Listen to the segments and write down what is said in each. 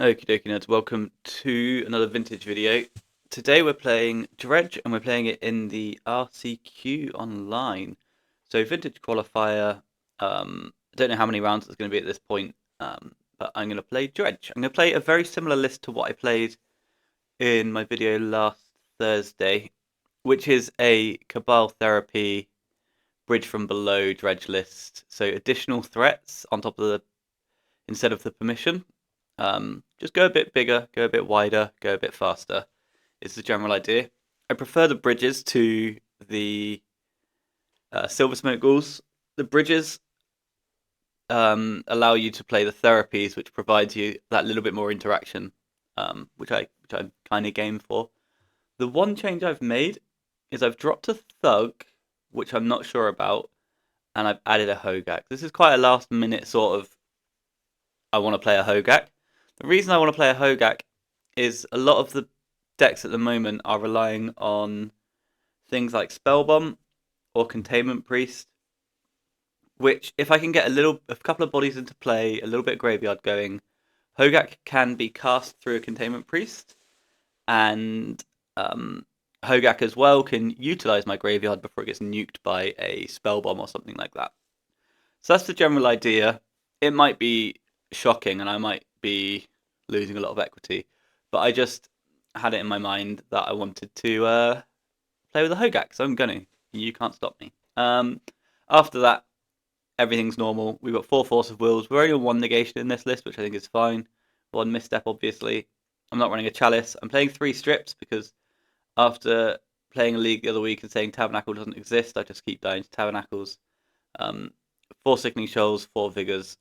Okie dokie nerds, welcome to another vintage video. Today we're playing Dredge and we're playing it in the RCQ online. So vintage qualifier, I don't know how many rounds it's going to be at this point, but I'm going to play Dredge. I'm going to play a very similar list to what I played in my video last Thursday, which is a Cabal Therapy Bridge from Below Dredge list. So additional threats on top of instead of the permission. Just go a bit bigger, go a bit wider, go a bit faster is the general idea. I prefer the bridges to the Silver Smoke Ghouls. The bridges allow you to play the therapies, which provides you that little bit more interaction, which I'm kind of game for. The one change I've made is I've dropped a Thug, which I'm not sure about, and I've added a Hogak. This is quite a last minute sort of, I want to play a Hogak. The reason I want to play a Hogak is a lot of the decks at the moment are relying on things like Spellbomb or Containment Priest, which if I can get a couple of bodies into play, a little bit of graveyard going, Hogak can be cast through a Containment Priest, and Hogak as well can utilize my graveyard before it gets nuked by a Spellbomb or something like that. So that's the general idea. It might be shocking and I might be losing a lot of equity, but I just had it in my mind that I wanted to play with a Hogak, so I'm gonna. You can't stop me. After that, everything's normal. We've got 4 Force of Wills. We're only on 1 negation in this list, which I think is fine. 1 misstep, obviously. I'm not running a Chalice. I'm playing 3 strips because after playing a league the other week and saying Tabernacle doesn't exist, I just keep dying to Tabernacles. 4 Sickening Shoals, 4 Vigors,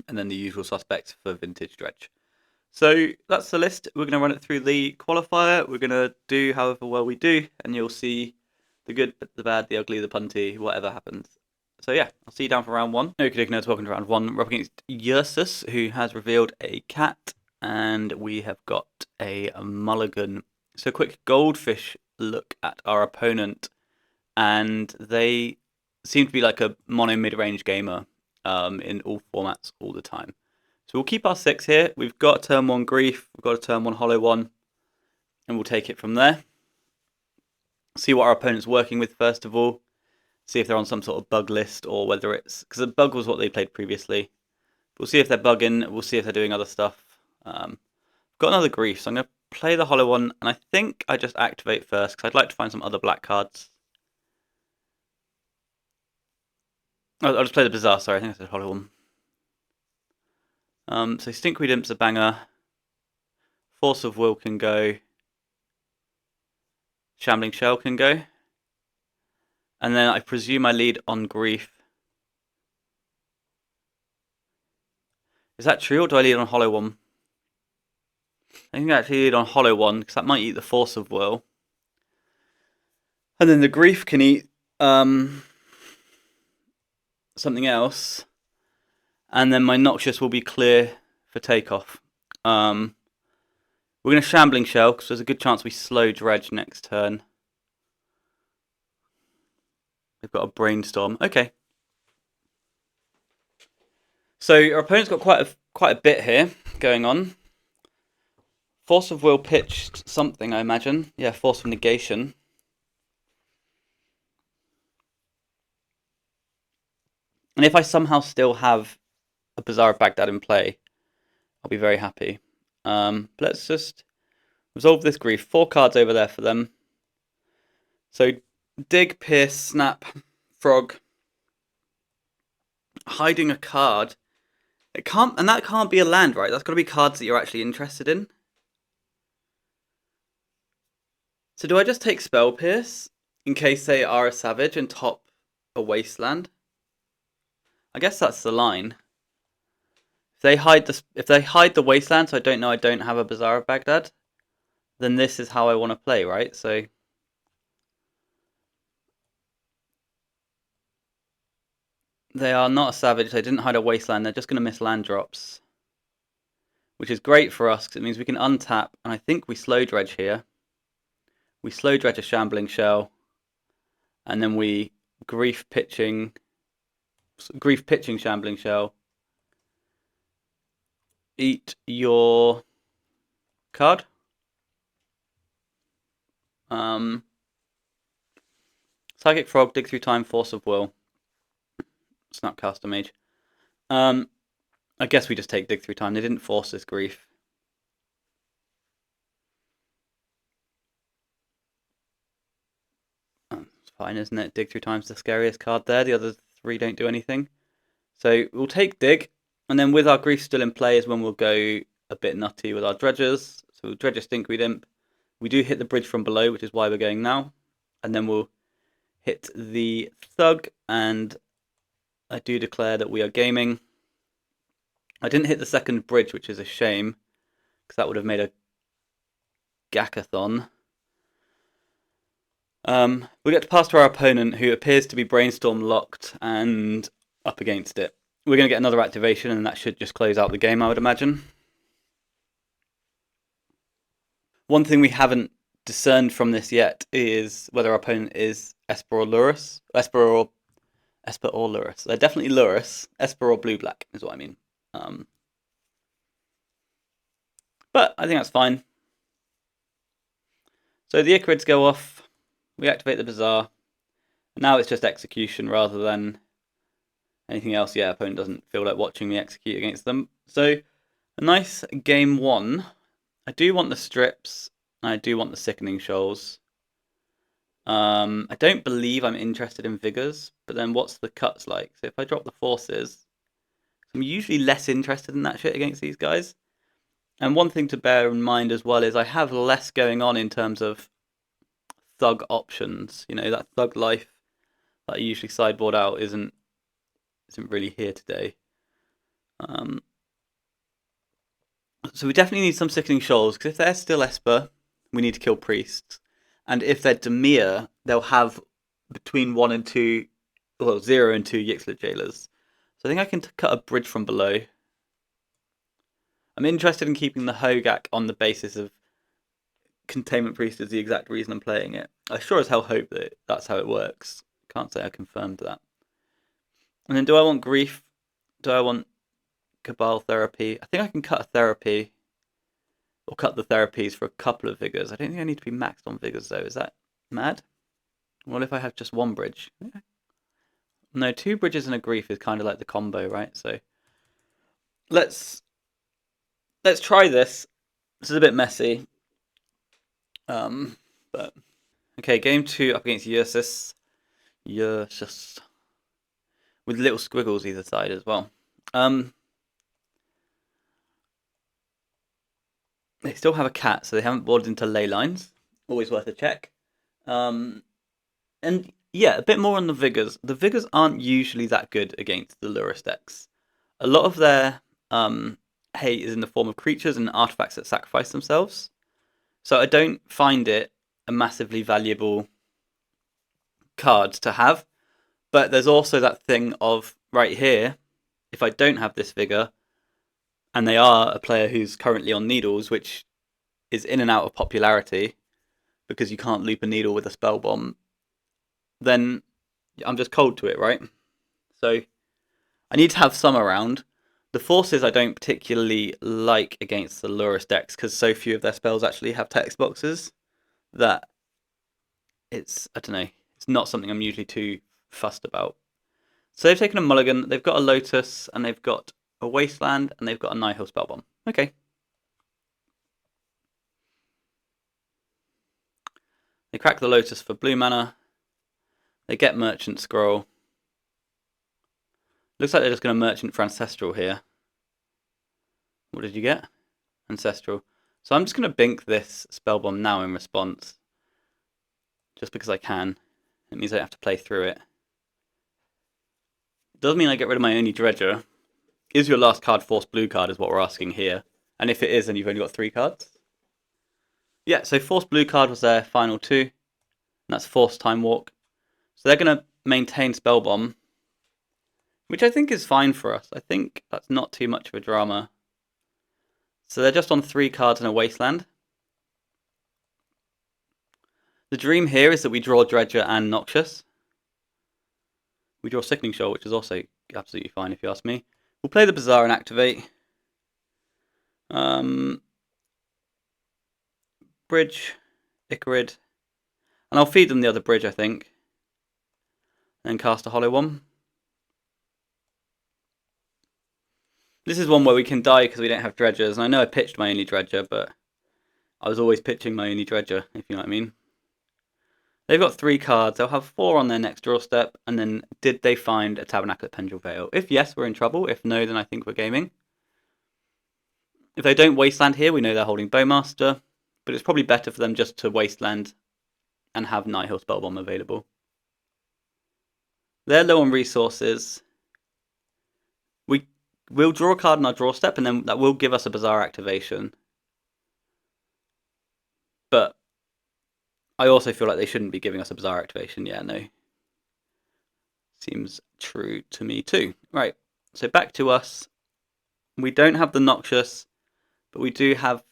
and then the usual suspects for Vintage Dredge. So that's the list. We're going to run it through the qualifier. We're going to do however well we do, and you'll see the good, the bad, the ugly, the punty, whatever happens. So yeah, I'll see you down for round 1. Okay, nerds, welcome to round 1. We're up against Yurus, who has revealed a cat, and we have got a mulligan. So quick goldfish look at our opponent, and they seem to be like a mono mid-range gamer in all formats all the time. So we'll keep our 6 here. We've got turn 1 Grief, we've got a turn 1 Hollow 1, and we'll take it from there. See what our opponent's working with first of all. See if they're on some sort of bug list or whether it's... because the bug was what they played previously. We'll see if they're bugging, we'll see if they're doing other stuff. Got another Grief, so I'm going to play the Hollow 1, and I think I just activate first because I'd like to find some other black cards. I'll just play the Bizarre, sorry, I think I said Hollow 1. So Stinkweed Imp's a banger. Force of Will can go. Shambling Shell can go. And then I presume I lead on Grief. Is that true, or do I lead on Hollow 1? I think I actually lead on Hollow 1, because that might eat the Force of Will. And then the Grief can eat something else. And then my Noxious will be clear for takeoff. We're going to Shambling Shell, because there's a good chance we slow Dredge next turn. We've got a Brainstorm. Okay. So our opponent's got quite a bit here going on. Force of Will pitched something, I imagine. Yeah, Force of Negation. And if I somehow still have a Bazaar of Baghdad in play, I'll be very happy. But let's just resolve this Grief. 4 cards over there for them. So Dig, Pierce, Snap, Frog. Hiding a card. It can't, and that can't be a land, right? That's got to be cards that you're actually interested in. So do I just take Spell Pierce in case they are a savage and top a wasteland? I guess that's the line. If they hide the wasteland, so I don't know I don't have a Bazaar of Baghdad, then this is how I want to play, right? So they are not a savage. They didn't hide a wasteland. They're just going to miss land drops, which is great for us because it means we can untap. And I think we slow dredge here. We slow dredge a Shambling Shell, and then we grief pitching Shambling Shell. eat your card. Psychic Frog, Dig Through Time, Force of Will, Snapcaster Mage. I guess we just take Dig Through Time. They didn't force this grief. It's fine, isn't it? Dig Through Time's the scariest card there. The other three don't do anything. So we'll take Dig, and then with our grief still in play is when we'll go a bit nutty with our dredgers. So we'll dredge a Stinkweed Imp. We do hit the bridge from below, which is why we're going now. And then we'll hit the Thug, and I do declare that we are gaming. I didn't hit the second bridge, which is a shame, because that would have made a Gackathon. We get to pass to our opponent, who appears to be Brainstorm locked and up against it. We're going to get another activation, and that should just close out the game, I would imagine. One thing we haven't discerned from this yet is whether our opponent is Esper or Lurus. Esper or Lurus. They're definitely Lurus. Esper or Blue-Black is what I mean. But I think that's fine. So the Ichorids go off. We activate the Bazaar. Now it's just execution rather than anything else. Yeah, opponent doesn't feel like watching me execute against them. So a nice game one. I do want the strips. And I do want the Sickening Shoals. I don't believe I'm interested in Vigors, but then what's the cuts like? So if I drop the Forces, I'm usually less interested in that shit against these guys. And one thing to bear in mind as well is I have less going on in terms of Thug options. You know, that Thug life that I usually sideboard out isn't really here today. So we definitely need some Sickening Shoals, because if they're still Esper, we need to kill Priests. And if they're Dimir, they'll have between 1 and 2, well, 0 and 2 Yixlet Jailers. So I think I can cut a bridge from below. I'm interested in keeping the Hogak on the basis of Containment Priest is the exact reason I'm playing it. I sure as hell hope that that's how it works. Can't say I confirmed that. And then do I want Grief? Do I want Cabal Therapy? I think I can cut a Therapy. Or cut the therapies for a couple of Vigors. I don't think I need to be maxed on Vigors though. Is that mad? What if I have just one bridge? Yeah. No, 2 bridges and a grief is kind of like the combo, right? So let's try this. This is a bit messy. But okay, game 2 up against Yurus. Yurus. With little squiggles either side as well. They still have a cat, so they haven't boarded into ley lines. Always worth a check. And yeah, a bit more on the Vigors. The Vigors aren't usually that good against the Lurus decks. A lot of their hate is in the form of creatures and artifacts that sacrifice themselves. So I don't find it a massively valuable card to have. But there's also that thing of, right here, if I don't have this Vigor, and they are a player who's currently on Needles, which is in and out of popularity, because you can't loop a Needle with a Spell Bomb, then I'm just cold to it, right? So I need to have some around. The Forces I don't particularly like against the Lurus decks, because so few of their spells actually have text boxes, that it's, I don't know, it's not something I'm usually too fussed about. So they've taken a mulligan, they've got a Lotus, and they've got a Wasteland, and they've got a Nihil Spellbomb. Okay. They crack the Lotus for blue mana. They get Merchant Scroll. Looks like they're just going to Merchant for Ancestral here. What did you get? Ancestral. So I'm just going to bink this Spellbomb now in response. Just because I can. It means I don't have to play through it. It does mean I get rid of my only Dredger. Is your last card Force Blue card is what we're asking here. And if it is, then you've only got 3 cards. Yeah, so Force Blue card was their final 2. And that's Force Time Walk. So they're going to maintain Spellbomb, which I think is fine for us. I think that's not too much of a drama. So they're just on 3 cards and a Wasteland. The dream here is that we draw Dredger and Noxious. We draw Sickening Shoal, which is also absolutely fine if you ask me. We'll play the Bazaar and activate. Bridge, Icarid. And I'll feed them the other bridge, I think. And cast a hollow one. This is one where we can die because we don't have dredgers. And I know I pitched my only dredger, but I was always pitching my only dredger, if you know what I mean. They've got 3 cards. They'll have 4 on their next draw step. And then, did they find a Tabernacle at Pendrell Vale? If yes, we're in trouble. If no, then I think we're gaming. If they don't wasteland here, we know they're holding Bowmaster. But it's probably better for them just to wasteland and have Nighthill Spellbomb available. They're low on resources. We'll draw a card in our draw step, and then that will give us a Bazaar activation. But I also feel like they shouldn't be giving us a Bazaar activation. Yeah, no. Seems true to me too. Right, so back to us. We don't have the Noxious, but we do have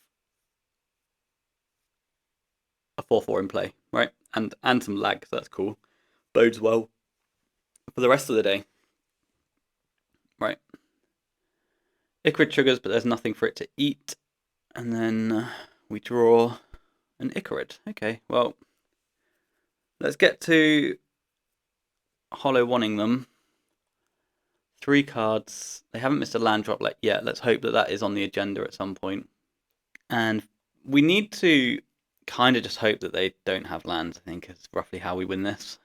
a 4/4 in play, right? And some lag, so that's cool. Bodes well for the rest of the day. Right. Icarid triggers, but there's nothing for it to eat. And then we draw an Icarid. Okay, well, let's get to hollow wanting them. 3 cards. They haven't missed a land drop yet. Let's hope that that is on the agenda at some point. And we need to kind of just hope that they don't have lands, I think, is roughly how we win this.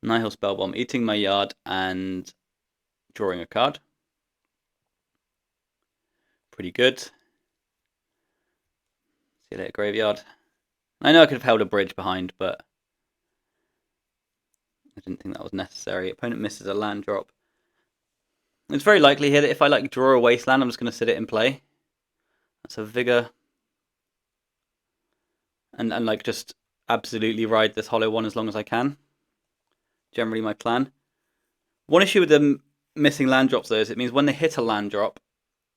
Nihil Spellbomb, eating my yard and drawing a card. Pretty good. See you later, graveyard. I know I could have held a bridge behind, but I didn't think that was necessary. Opponent misses a land drop. It's very likely here that if I draw a wasteland, I'm just going to sit it in play. That's a Vigor. And just absolutely ride this hollow one as long as I can. Generally my plan. One issue with them missing land drops though is it means when they hit a land drop,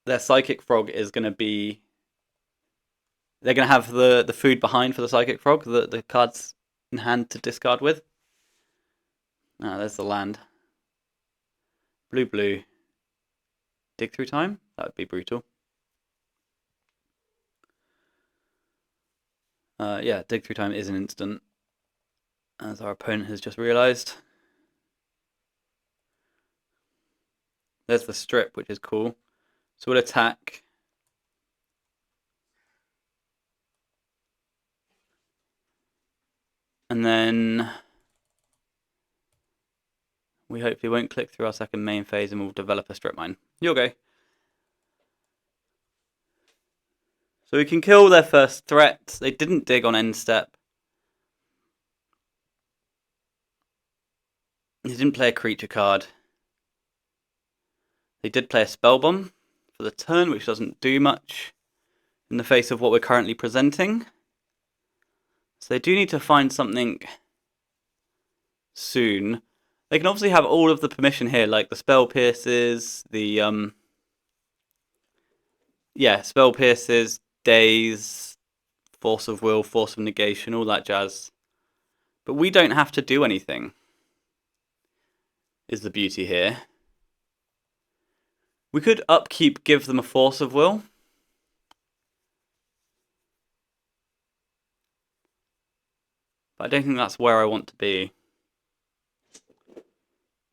their Psychic Frog is going to be... They're going to have the food behind for the Psychic Frog, the cards in hand to discard with. Ah, there's the land. Blue. Dig through time? That would be brutal. Yeah, dig through time is an instant, as our opponent has just realised. There's the strip, which is cool. So we'll attack. And then we hopefully won't click through our second main phase and we'll develop a strip mine. You'll go. So we can kill their first threat. They didn't dig on end step. They didn't play a creature card. They did play a Spellbomb for the turn, which doesn't do much in the face of what we're currently presenting. So they do need to find something soon. They can obviously have all of the permission here, like the Spell Pierces, the Spell Pierces, Daze, Force of Will, Force of Negation, all that jazz. But we don't have to do anything, is the beauty here. We could upkeep, give them a Force of Will. But I don't think that's where I want to be. So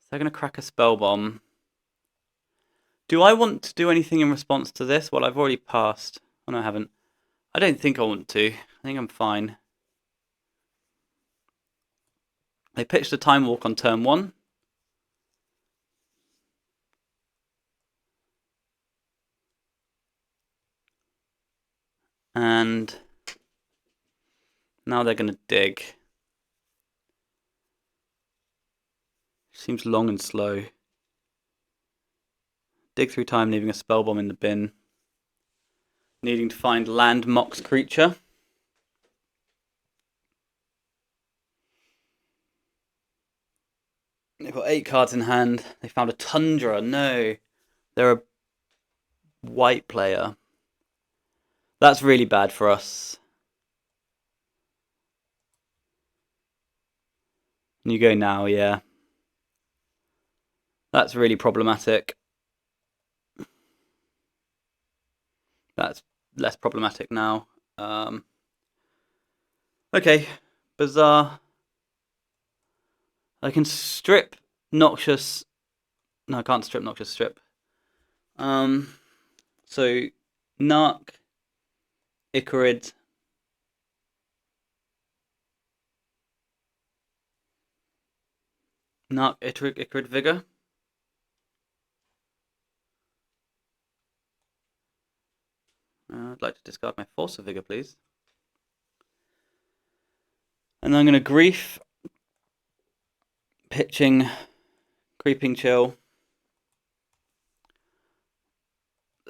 they're going to crack a Spellbomb. Do I want to do anything in response to this? Well, I've already passed. Oh, no, I haven't. I don't think I want to. I think I'm fine. They pitched a Time Walk on turn 1. And now they're going to dig. Seems long and slow. Dig through time, leaving a Spellbomb in the bin. Needing to find land Mox creature. They've got 8 cards in hand. They found a Tundra. No. They're a white player. That's really bad for us. You go now, yeah. That's really problematic. That's less problematic now. Okay, Bazaar. I can strip Noxious. No, I can't strip Noxious Strip. So Narc, Icarid. Narc, Icarid Vigor. I'd like to discard my Force of Vigor, please. And then I'm going to Grief, pitching, Creeping Chill.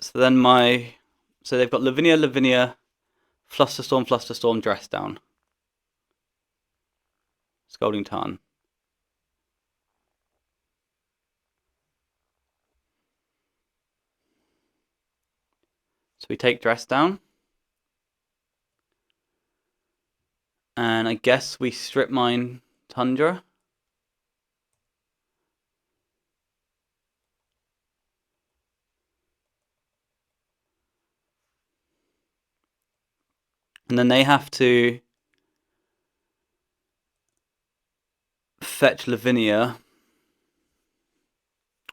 So then so they've got Lavinia, Flusterstorm, Dress Down. Scalding Tarn. So we take Dress Down. And I guess we strip mine Tundra. And then they have to fetch Lavinia.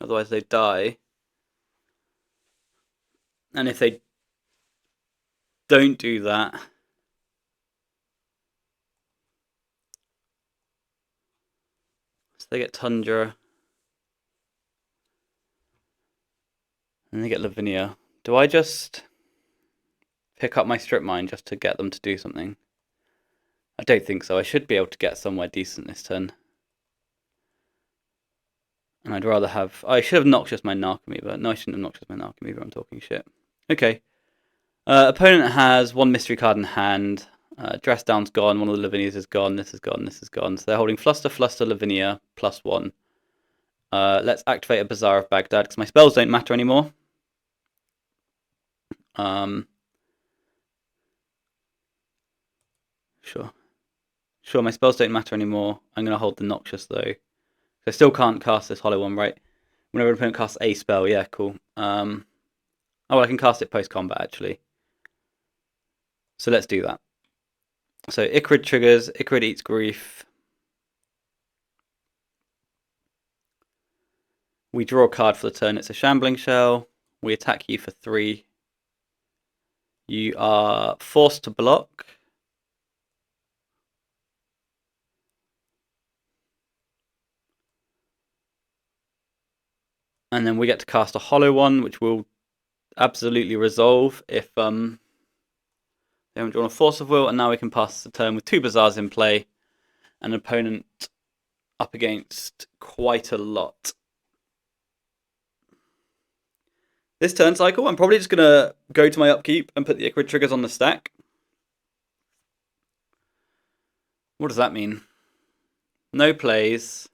Otherwise they die. And if they don't do that, so they get Tundra. And they get Lavinia. Do I just pick up my strip mine just to get them to do something? I don't think so. I should be able to get somewhere decent this turn. And I'd rather have... I should have Noxious my Narcomoeba. No, I shouldn't have Noxious my Narcomoeba. I'm talking shit. Okay. Opponent has one mystery card in hand. Dress Down's gone. One of the Lavinias is gone. This is gone. This is gone. So they're holding Fluster, Lavinia, +1. Let's activate a Bazaar of Baghdad because my spells don't matter anymore. Sure, my spells don't matter anymore. I'm going to hold the Noxious though. I still can't cast this Hollow one, right? Whenever an opponent casts a spell, yeah, cool. Oh, well, I can cast it post-combat actually. So let's do that. So Icarid triggers, Icarid eats Grief. We draw a card for the turn, it's a Shambling Shell. We attack you for 3. You are forced to block. And then we get to cast a Hollow one, which will absolutely resolve if they haven't drawn a Force of Will, and now we can pass the turn with 2 Bazaars in play, and an opponent up against quite a lot. This turn cycle, I'm probably just going to go to my upkeep and put the Icarid triggers on the stack. What does that mean? No plays.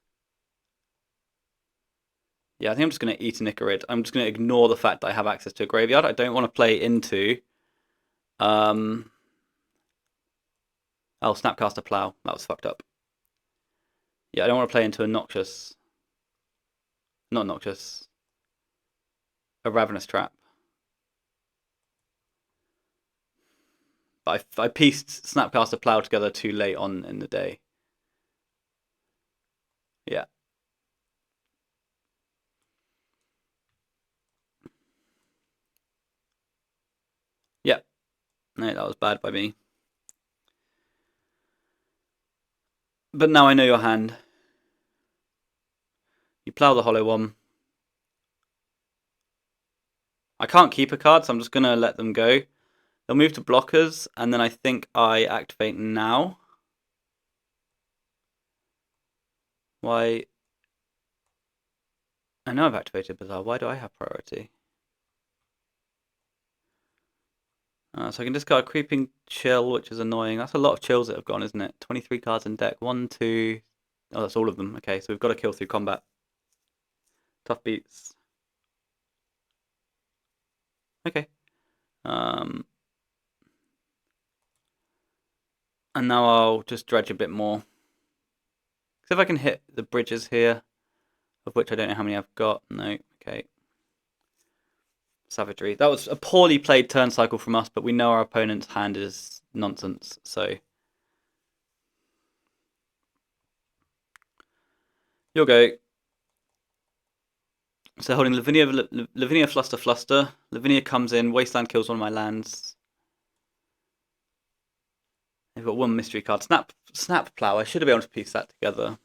Yeah, I think I'm just going to eat an Icarid. I'm just going to ignore the fact that I have access to a graveyard. I don't want to play into... Oh, Snapcaster Plow. That was fucked up. Yeah, I don't want to play into a Noxious... Not Noxious. A Ravenous Trap. But I pieced Snapcaster Plow together too late on in the day. Yeah. Yeah. No, that was bad by me. But now I know your hand. You plow the Hollow one. I can't keep a card, so I'm just going to let them go. They'll move to blockers, and then I think I activate now. Why? I know I've activated Bazaar. Why do I have priority? So I can discard Creeping Chill, which is annoying. That's a lot of chills that have gone, isn't it? 23 cards in deck. 1, 2... Oh, that's all of them. Okay, so we've got to kill through combat. Tough beats. Okay. And now I'll just dredge a bit more. Because if I can hit the bridges here, of which I don't know how many I've got. No, okay. savagery. That was a poorly played turn cycle from us, but we know our opponent's hand is nonsense, so... You'll go. So holding Lavinia Fluster. Lavinia comes in, Wasteland kills one of my lands. They've got one mystery card. Snap Plow. I should have been able to piece that together.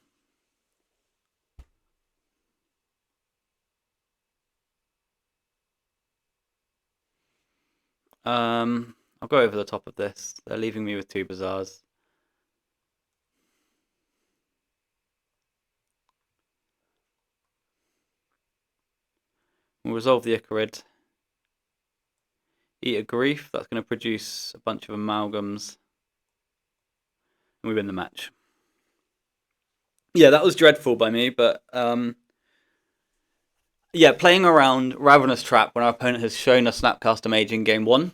I'll go over the top of this. They're leaving me with 2 Bazaars. We'll resolve the Icarid. Eat a Grief. That's going to produce a bunch of amalgams. And we win the match. Yeah, that was dreadful by me, but yeah, playing around Ravenous Trap when our opponent has shown a Snapcaster Mage in game 1.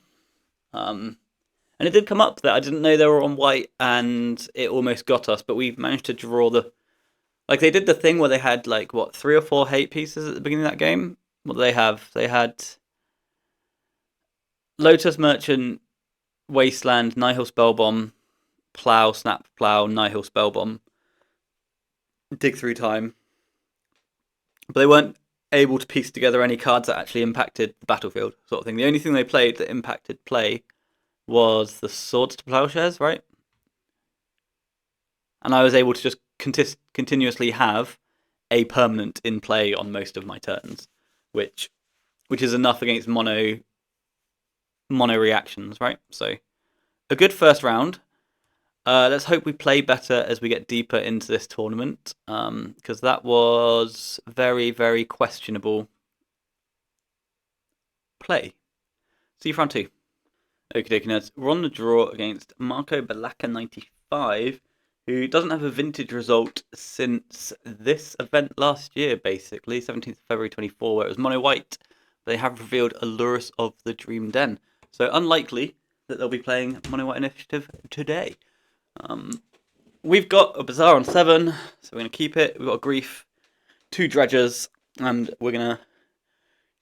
And it did come up that I didn't know they were on white, and it almost got us, but we managed to draw the... Like, they did the thing where they had, like, what, 3 or 4 hate pieces at the beginning of that game? What do they have? They had Lotus Merchant, Wasteland, Nihil Spellbomb, Plow, Snap Plow, Nihil Spellbomb, Dig Through Time. But they weren't able to piece together any cards that actually impacted the battlefield, sort of thing. The only thing they played that impacted play was the Swords to Plowshares, right? And I was able to just continuously have a permanent in play on most of my turns, which is enough against mono reactions, right? So a good first round. Let's hope we play better as we get deeper into this tournament, because that was very, very questionable play. See you for round 2. Okie dokie nerds. We're on the draw against Marco Balaka95, who doesn't have a vintage result since this event last year, basically, 17th of February 24, where it was mono white. They have revealed Yurus of the Dream Den. So unlikely that they'll be playing mono white initiative today. We've got a Bazaar on 7, so we're going to keep it. We've got a Grief, 2 Dredgers, and we're going to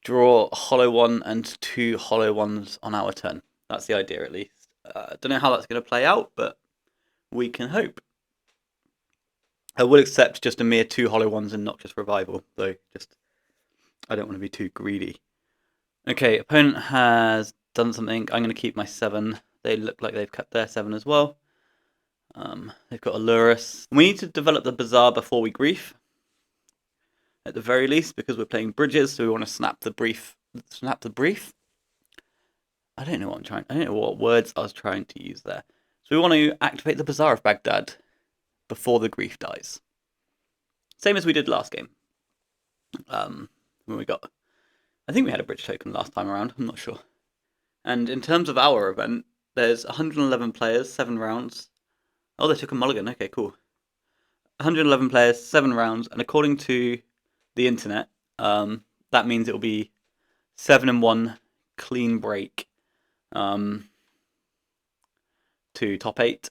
draw a Hollow 1 and 2 Hollow 1s on our turn. That's the idea, at least. Don't know how that's going to play out, but we can hope. I will accept just a mere 2 Hollow 1s and not just Revival, though. I don't want to be too greedy. Okay, opponent has done something. I'm going to keep my 7. They look like they've kept their 7 as well. They've got Yurus. We need to develop the Bazaar before we Grief, at the very least, because we're playing bridges, so we want to snap the brief. I don't know what words I was trying to use there. So we want to activate the Bazaar of Baghdad before the Grief dies. Same as we did last game. When we got... I think we had a bridge token last time around, I'm not sure. And in terms of our event, there's 111 players, 7 rounds. Oh, they took a mulligan, okay, cool. 111 players, 7 rounds, and according to the internet, that means it will be 7-1 clean break to top 8.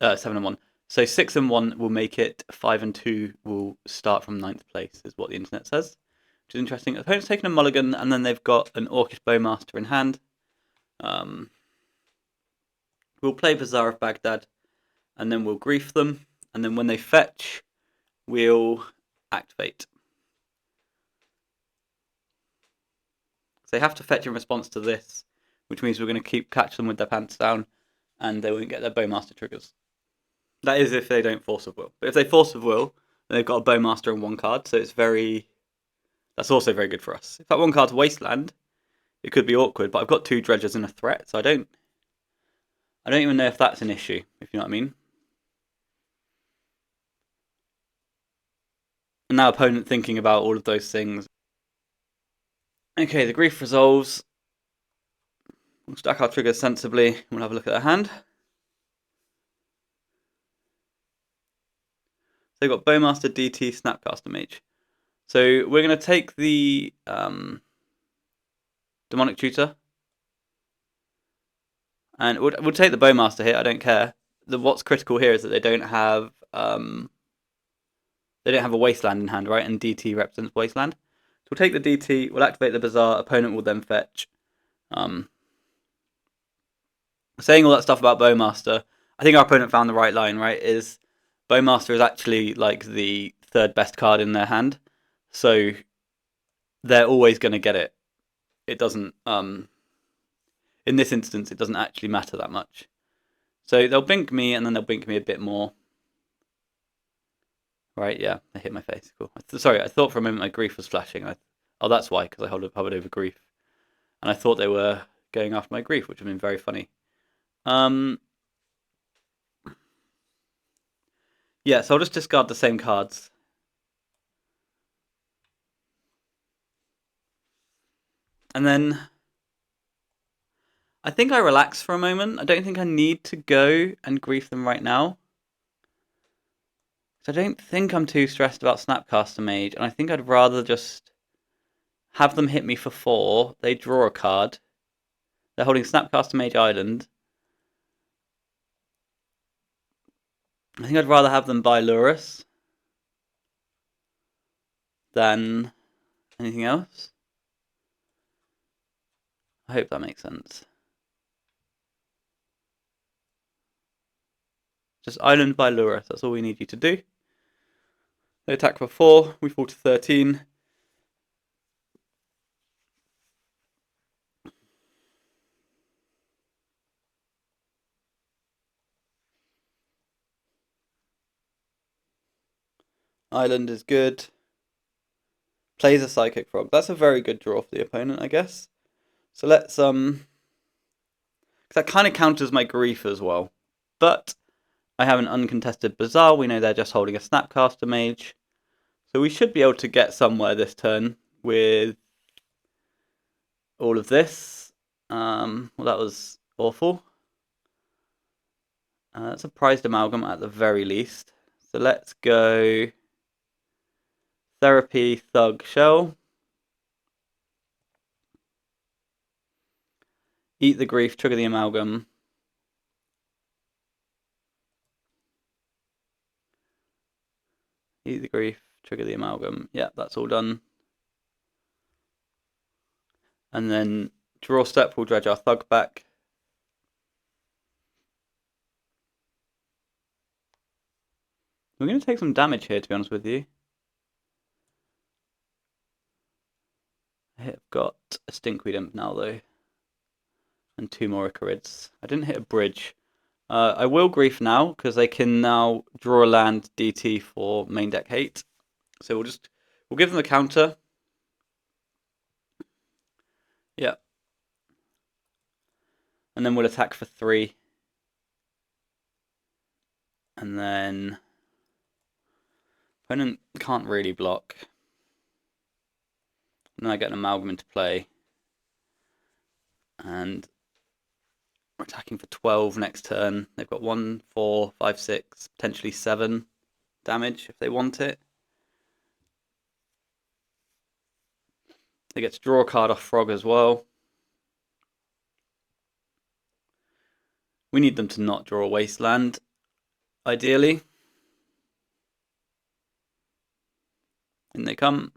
7-1. So 6-1 will make it. 5-2 will start from 9th place, is what the internet says, which is interesting. The opponent's taken a mulligan, and then they've got an Orcish Bowmaster in hand. We'll play Bazaar of Baghdad, and then we'll Grief them, and then when they fetch, we'll activate. So they have to fetch in response to this, which means we're going to catch them with their pants down, and they won't get their Bowmaster triggers. That is if they don't Force of Will. But if they Force of Will, then they've got a Bowmaster and 1 card, so that's also very good for us. If that 1 card's Wasteland, it could be awkward, but I've got 2 Dredgers and a threat, so I don't even know if that's an issue, if you know what I mean. And now opponent thinking about all of those things. Okay, the Grief resolves. We'll stack our triggers sensibly. We'll have a look at their hand. So they've got Bowmaster, DT, Snapcaster Mage. So we're going to take the Demonic Tutor. And we'll take the Bowmaster here, I don't care. What's critical here is that they don't have a Wasteland in hand, right? And DT represents Wasteland. So we'll take the DT, we'll activate the Bazaar, opponent will then fetch. Saying all that stuff about Bowmaster, I think our opponent found the right line, right? Is Bowmaster is actually like the third best card in their hand. So they're always going to get it. It doesn't, in this instance, it doesn't actually matter that much. So they'll blink me, and then they'll blink me a bit more. Right, yeah, they hit my face. Cool. Sorry, I thought for a moment my grief was flashing. Oh, that's why, because I hovered over grief. And I thought they were going after my grief, which would have been very funny. Yeah, so I'll just discard the same cards. And then I think I relax for a moment. I don't think I need to go and grief them right now. So I don't think I'm too stressed about Snapcaster Mage, and I think I'd rather just have them hit me for 4. They draw a card. They're holding Snapcaster Mage Island. I think I'd rather have them buy Yurus than anything else. I hope that makes sense. Just Island by Yurus, that's all we need you to do. They attack for 4, we fall to 13. Island is good. Plays a Psychic Frog. That's a very good draw for the opponent, I guess. So let's, because that kind of counters my grief as well. But I have an uncontested Bazaar. We know they're just holding a Snapcaster Mage. So we should be able to get somewhere this turn with all of this. Well, that was awful. That's a prized amalgam at the very least. So let's go Therapy, Thug, Shell. Eat the grief, trigger the amalgam. Eat the grief, trigger the amalgam. Yeah, that's all done. And then draw step, we'll dredge our Thug back. We're going to take some damage here, to be honest with you. I've got a Stinkweed Imp now, though. And 2 more Icarids. I didn't hit a bridge. I will grief now, because they can now draw a land DT for main deck hate. So we'll give them a counter. Yeah. And then we'll attack for 3. And then opponent can't really block. And then I get an amalgam into play. And we're attacking for 12 next turn. They've got 1, 4, 5, 6, potentially 7 damage if they want it. They get to draw a card off Frog as well. We need them to not draw a Wasteland, ideally. In they come.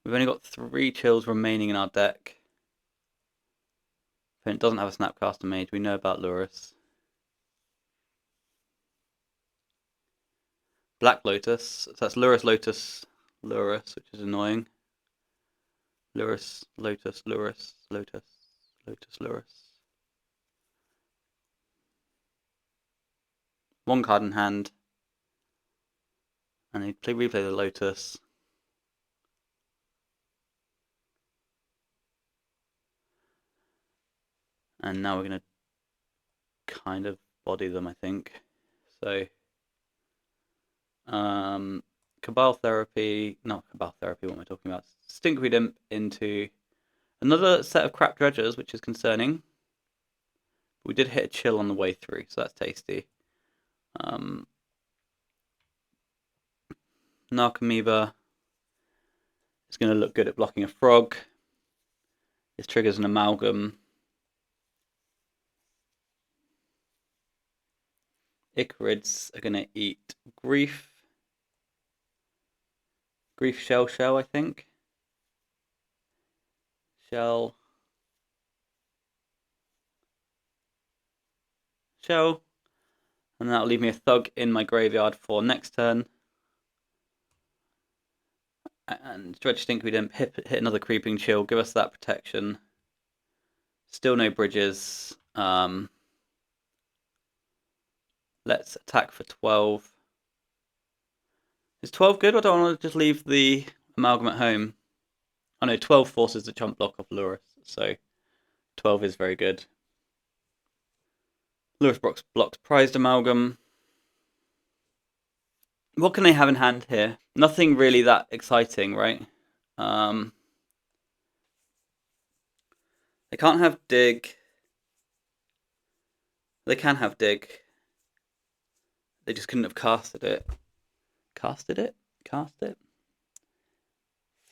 We've only got 3 chills remaining in our deck. Opponent doesn't have a Snapcaster Mage. We know about Yurus. Black Lotus. So that's Yurus, Lotus, Yurus, which is annoying. Yurus, Lotus, Yurus, Lotus, Lotus, Yurus. 1 card in hand. And they replay the Lotus. And now we're going to kind of body them, I think. So, Cabal Therapy, not Cabal Therapy, what am I talking about? Stinkweed Imp into another set of crap dredgers, which is concerning. We did hit a chill on the way through, so that's tasty. Narcomoeba is going to look good at blocking a Frog. This triggers an amalgam. Icarids are going to eat grief. Grief Shell, I think. Shell. And that'll leave me a Thug in my graveyard for next turn. And Dredge Stink, we didn't hit another Creeping Chill, give us that protection. Still no bridges. Let's attack for 12. Is 12 good, or do I want to just leave the Amalgam at home? Oh no, 12 forces the chump block of Yurus, so 12 is very good. Yurus blocks Prized Amalgam. What can they have in hand here? Nothing really that exciting, right? They can't have Dig. They can have Dig. They just couldn't have casted it. Cast it?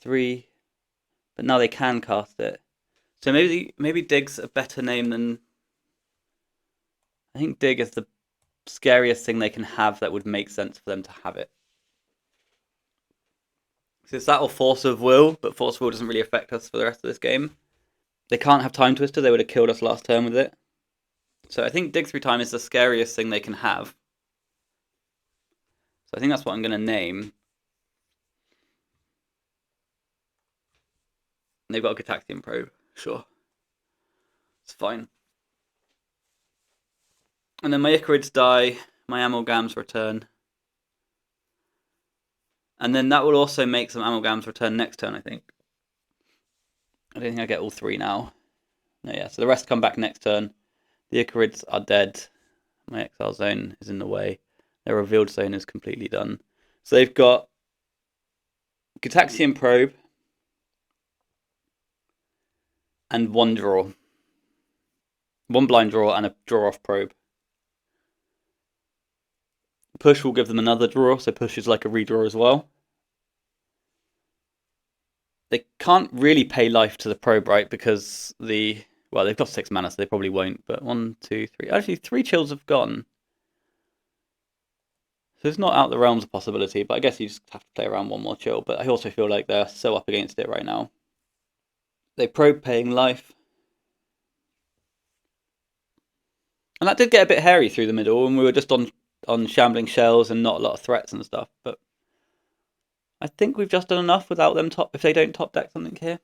3. But now they can cast it. So maybe Dig's a better name than... I think Dig is the scariest thing they can have that would make sense for them to have it. So it's that or Force of Will, but Force of Will doesn't really affect us for the rest of this game. They can't have Time Twister, they would have killed us last turn with it. So I think Dig through Time is the scariest thing they can have. So I think that's what I'm going to name. They've got a Gitaxian Probe, sure. It's fine. And then my Icarids die, my Amalgams return. And then that will also make some Amalgams return next turn, I think. I don't think I get all 3 now. No, yeah, so the rest come back next turn. The Icarids are dead. My Exile Zone is in the way. Their Revealed Zone is completely done. So they've got Gitaxian Probe and 1 draw. 1 blind draw and a draw off probe. Push will give them another draw, so push is like a redraw as well. They can't really pay life to the probe, right? Because they've got 6 mana, so they probably won't. But 1, 2, 3. Actually, 3 chills have gone. So it's not out of the realms of possibility, but I guess you just have to play around 1 more chill. But I also feel like they're so up against it right now. They probe paying life. And that did get a bit hairy through the middle, and we were just on shambling shells and not a lot of threats and stuff. But I think we've just done enough without them if they don't top deck something here.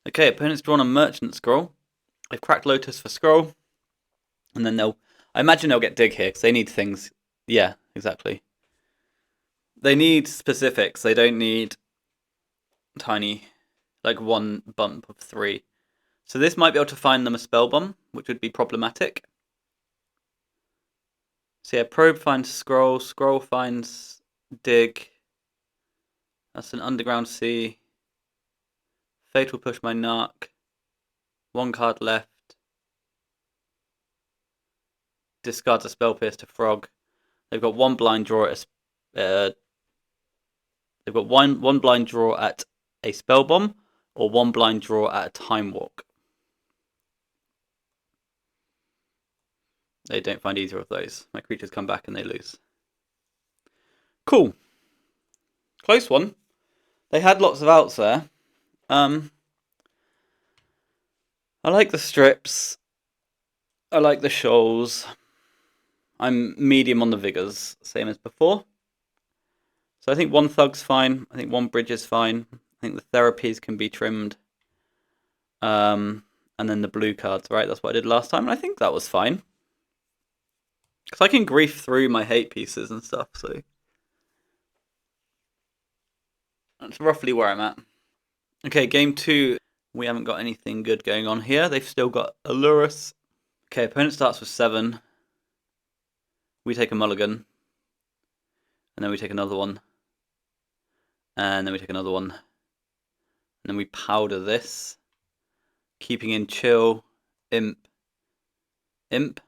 Okay, opponent's drawn a Merchant Scroll. They've cracked Lotus for Scroll. And then I imagine they'll get Dig here, because they need things. Yeah, exactly. They need specifics. They don't need tiny, like 1 bump of 3. So this might be able to find them a Spell Bomb, which would be problematic. So yeah, Probe finds Scroll. Scroll finds Dig. That's an Underground Sea. Fate will push my Narc. 1 card left. Discards a Spell Pierce to Frog. They've got 1 blind draw at they've got one blind draw at a Spell Bomb, or 1 blind draw at a Time Walk. They don't find either of those. My creatures come back and they lose. Cool. Close one. They had lots of outs there. I like the strips. I like the shoals. I'm medium on the vigors, same as before. So I think 1 Thug's fine. I think 1 Bridge is fine. I think the therapies can be trimmed. And then the blue cards, right? That's what I did last time, and I think that was fine. Because I can grief through my hate pieces and stuff, so that's roughly where I'm at. Okay, game 2. We haven't got anything good going on here. They've still got Yurus. Okay, opponent starts with 7. We take a mulligan. And then we take another one. And then we take another one. And then we powder this. Keeping in Chill, Imp. And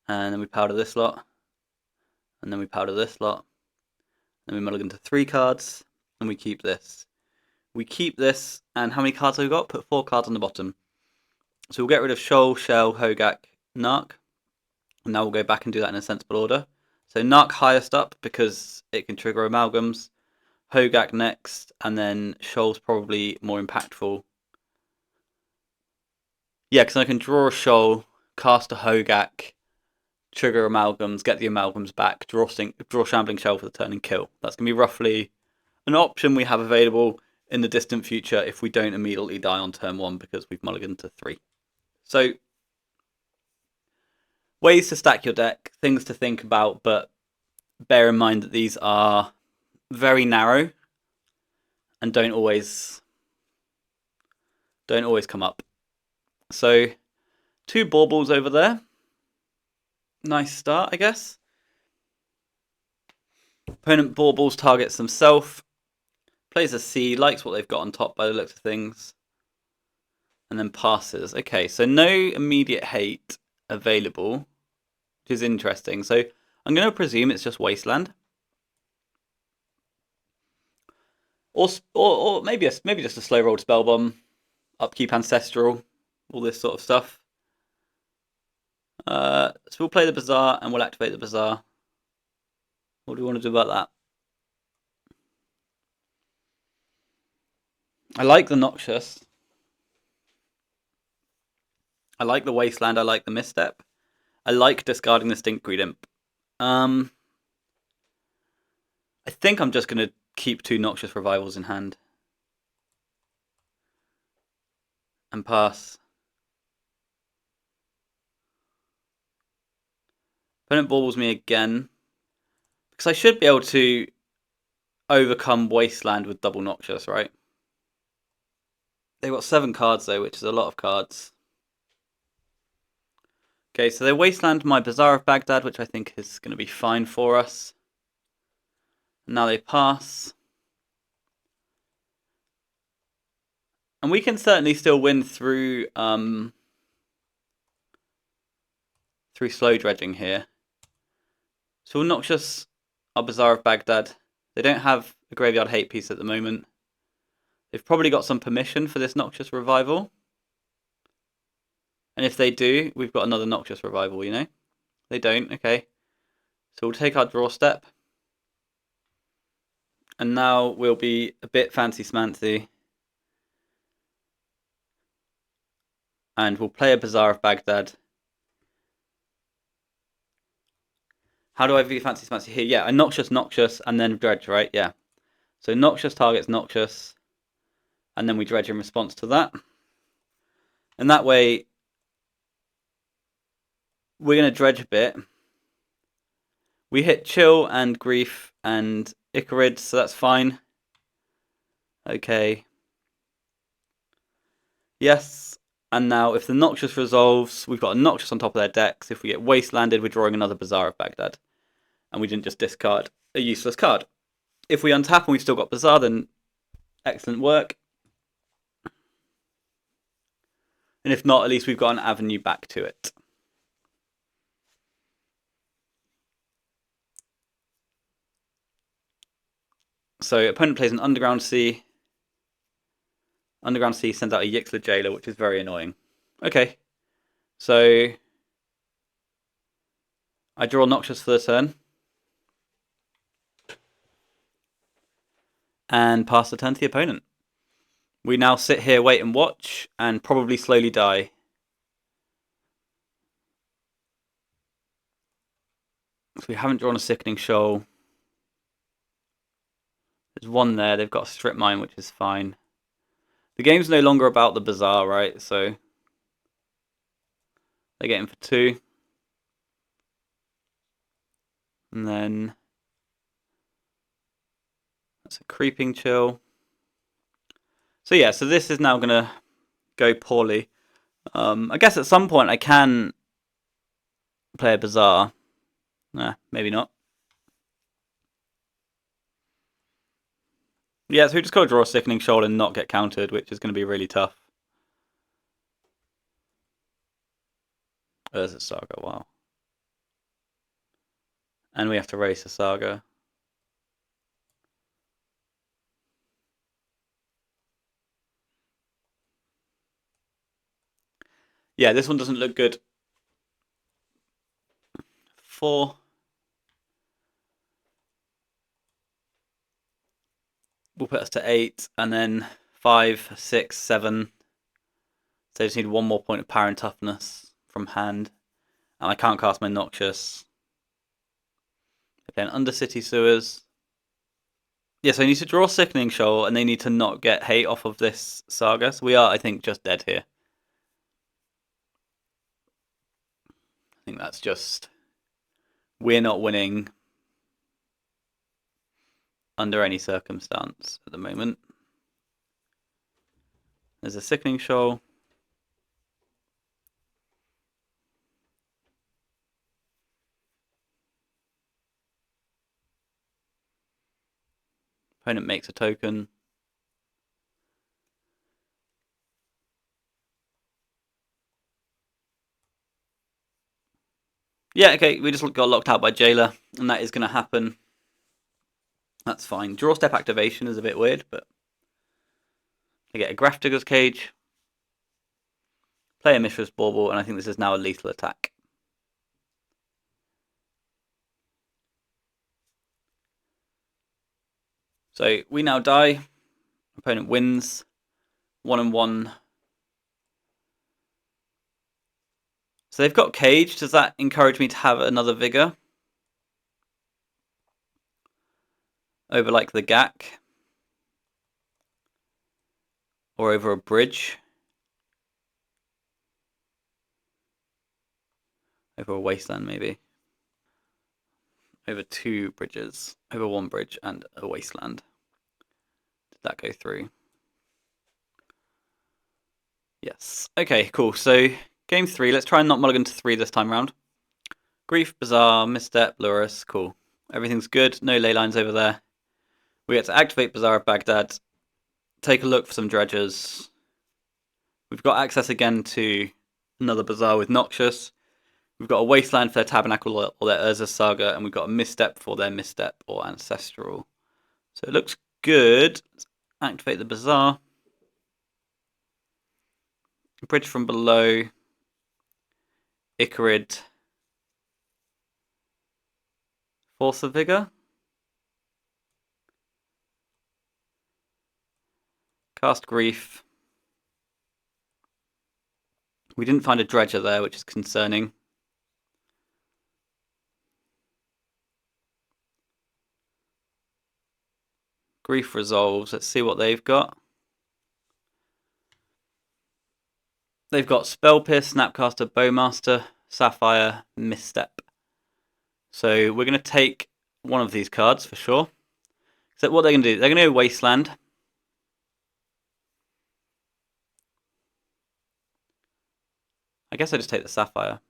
then we powder this lot. And then we powder this lot. Then we mulligan to 3 cards. And we keep this. We keep this, and how many cards have we got? Put 4 cards on the bottom. So we'll get rid of Shoal, Shell, Hogak, Narc. And now we'll go back and do that in a sensible order. So Narc highest up because it can trigger amalgams. Hogak next, and then Shoal's probably more impactful. Yeah, because I can draw a Shoal, cast a Hogak, trigger amalgams, get the amalgams back, draw Shambling Shell for the turn and kill. That's going to be roughly an option we have available in the distant future if we don't immediately die on turn 1 because we've mulliganed to 3. So, ways to stack your deck, things to think about, but bear in mind that these are very narrow and don't always come up. So, 2 baubles over there. Nice start, I guess. Opponent baubles targets themselves. Plays a C, likes what they've got on top by the looks of things. And then passes. Okay, so no immediate hate available, which is interesting. So I'm going to presume it's just Wasteland. Or maybe just a slow rolled spell bomb, upkeep ancestral, all this sort of stuff. So we'll play the Bazaar and we'll activate the Bazaar. What do we want to do about that? I like the Noxious. I like the Wasteland. I like the Misstep. I like discarding the Stinkweed Imp. I think I'm just going to keep 2 Noxious Revivals in hand. And pass. Opponent baubles me again. Because I should be able to overcome Wasteland with double Noxious, right? They've got 7 cards though, which is a lot of cards. Okay, so they Wasteland my Bazaar of Baghdad, which I think is going to be fine for us. Now they pass. And we can certainly still win through slow dredging here. So we'll Noxious our Bazaar of Baghdad. They don't have a Graveyard Hate piece at the moment. They've probably got some permission for this Noxious Revival. And if they do, we've got another Noxious Revival, you know? They don't, okay. So we'll take our draw step. And now we'll be a bit fancy-smancy. And we'll play a Bazaar of Baghdad. How do I be fancy-smancy here? Yeah, a Noxious, and then Dredge, right? Yeah. So Noxious targets Noxious. And then we Dredge in response to that. And that way, we're going to Dredge a bit. We hit Chill and Grief and Icarid, so that's fine. Okay. Yes. And now if the Noxious resolves, we've got a Noxious on top of their decks. If we get Wastelanded, we're drawing another Bazaar of Baghdad. And we didn't just discard a useless card. If we untap and we've still got Bazaar, then excellent work. And if not, at least we've got an avenue back to it. So opponent plays an Underground Sea. Underground Sea sends out a Yixlid Jailer, which is very annoying. Okay. So I draw Noxious for the turn. And pass the turn to the opponent. We now sit here, wait and watch, and probably slowly die. So we haven't drawn a Sickening Shoal. There's one there. They've got a Strip Mine, which is fine. The game's no longer about the Bazaar, right? So they get in for 2. And then that's a Creeping Chill. So yeah, so this is now going to go poorly. I guess at some point I can play a Bazaar. Nah, maybe not. Yeah, so we just got to draw a Sickening Shoal and not get countered, which is going to be really tough. There's a Saga, wow. And we have to race a Saga. Yeah, this one doesn't look good. 4. Will put us to 8, and then 5, 6, 7. So I just need one more point of power and toughness from hand. And I can't cast my Noxious. I play an Undercity Sewers. Yeah, so I need to draw Sickening Shoal, and they need to not get hate off of this Saga. So we are, I think, just dead here. I think that's just... We're not winning under any circumstance at the moment. There's a Sickening Shoal. Opponent makes a token. Yeah, okay, we just got locked out by Jailer, and that is going to happen. That's fine. Draw step activation is a bit weird, but I get a Grafdigger's Cage, play a Mishra's Bauble, and I think this is now a lethal attack. So we now die. Opponent wins. 1-1. So they've got Cage. Does that encourage me to have another Vigor? Over like the Gak? Or over a bridge? Over a wasteland maybe? Over 2 bridges. Over 1 bridge and a wasteland. Did that go through? Yes. Okay, cool. So game 3. Let's try and not mulligan to 3 this time round. Grief, Bazaar, Misstep, Yurus. Cool. Everything's good. No ley lines over there. We get to activate Bazaar of Baghdad. Take a look for some dredges. We've got access again to another Bazaar with Noxious. We've got a Wasteland for their Tabernacle or their Urza Saga, and we've got a Misstep for their Misstep or Ancestral. So it looks good. Let's activate the Bazaar. Bridge from below. Icarid. Force of Vigor. Cast Grief. We didn't find a Dredger there, which is concerning. Grief resolves. Let's see what they've got. They've got Spell Pierce, Snapcaster, Bowmaster, Sapphire, Misstep. So we're going to take one of these cards for sure. So what they're going to do, they're going to go Wasteland. I guess I just take the Sapphire.